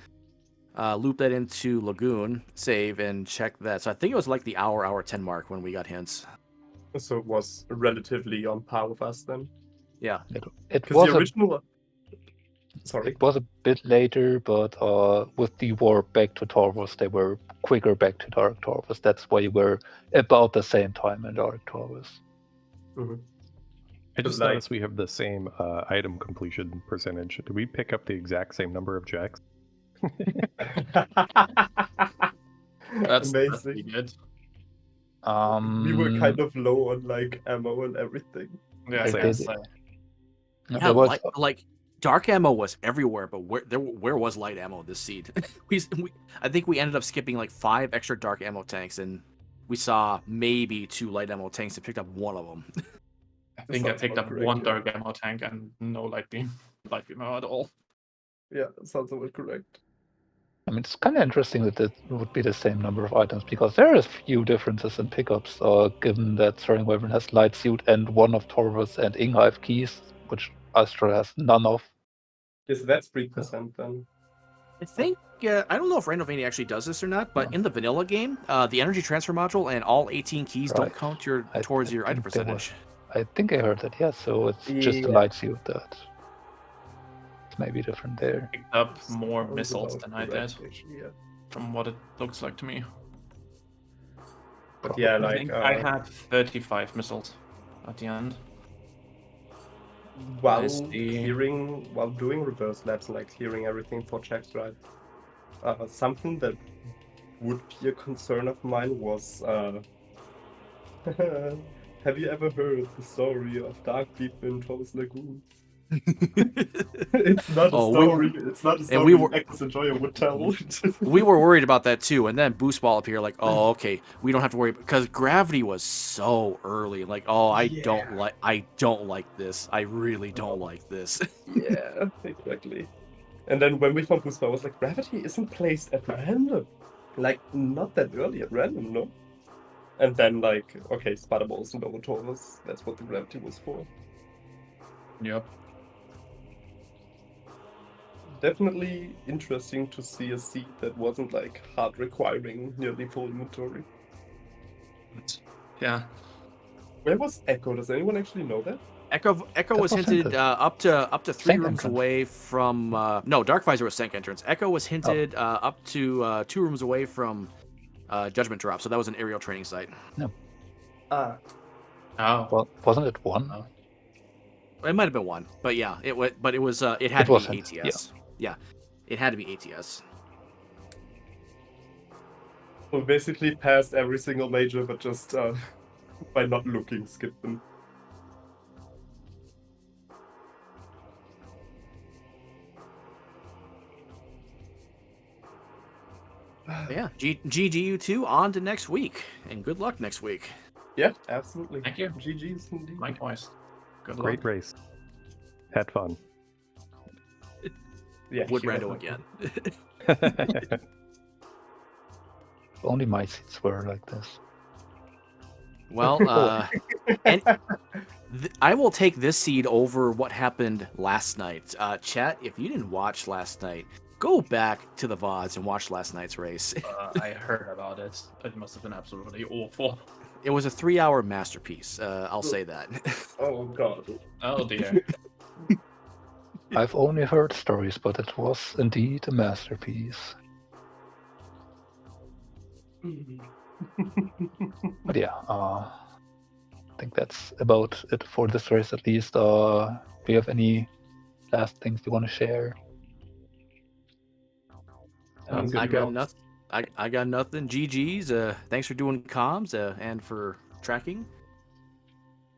Loop that into Lagoon, save, and check that. So I think it was like the hour 10 mark when we got hints. So it was relatively on par with us then. Yeah. it Because was the original. Sorry. it was a bit later, but with the warp back to Torvus, they were quicker back to Dark Torvus. That's why you were about the same time in Dark Torvus. Mhm. I just Like- noticed we have the same item completion percentage. Did we pick up the exact same number of checks? that's pretty Amazing. good. We were kind of low on like ammo and everything. Yeah, I They guess. did. Yeah, There was like dark ammo was everywhere, but where was light ammo this seed? I think we ended up skipping like 5 extra dark ammo tanks, and we saw maybe 2 light ammo tanks and picked up one of them. I think I Sounds picked about up correct, one yeah. dark ammo tank and no light beam ammo at all. Yeah, sounds about correct. I mean, it's kind of interesting that it would be the same number of items because there are a few differences in pickups, given that SoaringWyvern has Light Suit and one of Torvus and Inghive keys, which Astral has none of. Yes, that's 3% then. I think I don't know if Randomizer actually does this or not, but in the vanilla game, the energy transfer module and all 18 keys don't Right. count I towards your item think there percentage. I think I heard that, yeah, so it's just the Yeah. Light Suit that it's maybe different there. Picked up more Sounds missiles about than I did, correct, actually, yeah. from what it looks like to me. But yeah, I like think I had 35 missiles at the end. while I see. while doing reverse labs, like clearing everything for checks, right? Something that would be a concern of mine was have you ever heard the story of Dark Beam in Torvus Lagoon? It's not a Oh, story. It's not a story. we were- Agnes Enjoyer would tell. We were worried about that too, and then Boost Ball appeared like, oh, okay, we don't have to worry because Gravity was so early. Like, oh, I don't like this. I really don't like this. Yeah, exactly. And then when we found Boost Ball, I was like, gravity isn't placed at random. Like, not that early at random, no? And then, like, okay, Spider Balls and Over Torvus, that's what the gravity was for. Yep. Definitely interesting to see a seed that wasn't, like, hard requiring nearly full inventory. Yeah. Where was Echo? Does anyone actually know that? Echo was was hinted hinted. up to 3 Sank rooms entrance. away from no, Dark Visor was Sank entrance. Echo was hinted up to 2 rooms away from Judgment Drop, so that was an aerial training site. Ah, Oh. Well, wasn't it one? It might have been 1, but yeah, it was it had It to was be hinted, ATS. Yeah, it had to be ATS. we basically passed every single major, but just by not looking, skipped them. But yeah, GGU2 on to next week, and good luck next week. Yeah, absolutely. Thank you. GG's indeed. Likewise. Good Great luck. race. Had fun. Yeah, Would you rando have again. Only my seats were like this. Well, and I will take this seed over what happened last night. Chat, if you didn't watch last night, go back to the VODs and watch last night's race. I heard about it. It must have been absolutely awful. It was a 3-hour masterpiece. I'll say that. Oh god. Oh dear. I've only heard stories, but it was indeed a masterpiece. But yeah, I think that's about it for this race at least. Do you have any last things you want to share? I'm good I to got go. nothing. I got nothing. GG's. Thanks for doing comms and for tracking.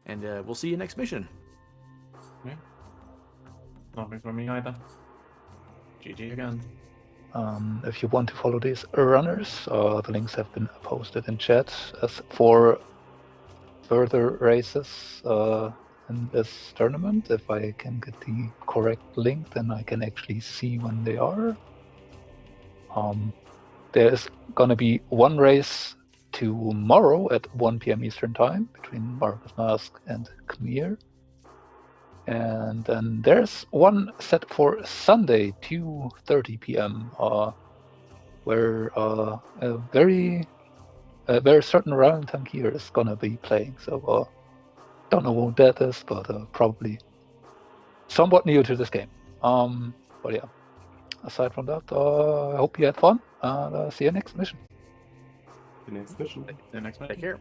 And we'll see you next mission. Nothing for me either. GG again. If you want to follow these runners, the links have been posted in chat. As for further races in this tournament, if I can get the correct link, then I can actually see when they are. There's gonna be one race tomorrow at 1 p.m. Eastern Time between Marcus Mask and Khmer. And then there's one set for Sunday, 2:30 p.m., where a very certain round tankier is gonna be playing. So don't know what that is, but probably somewhat new to this game. But yeah, aside from that, I hope you had fun. And see you next mission. The next mission. The next Take mission. care.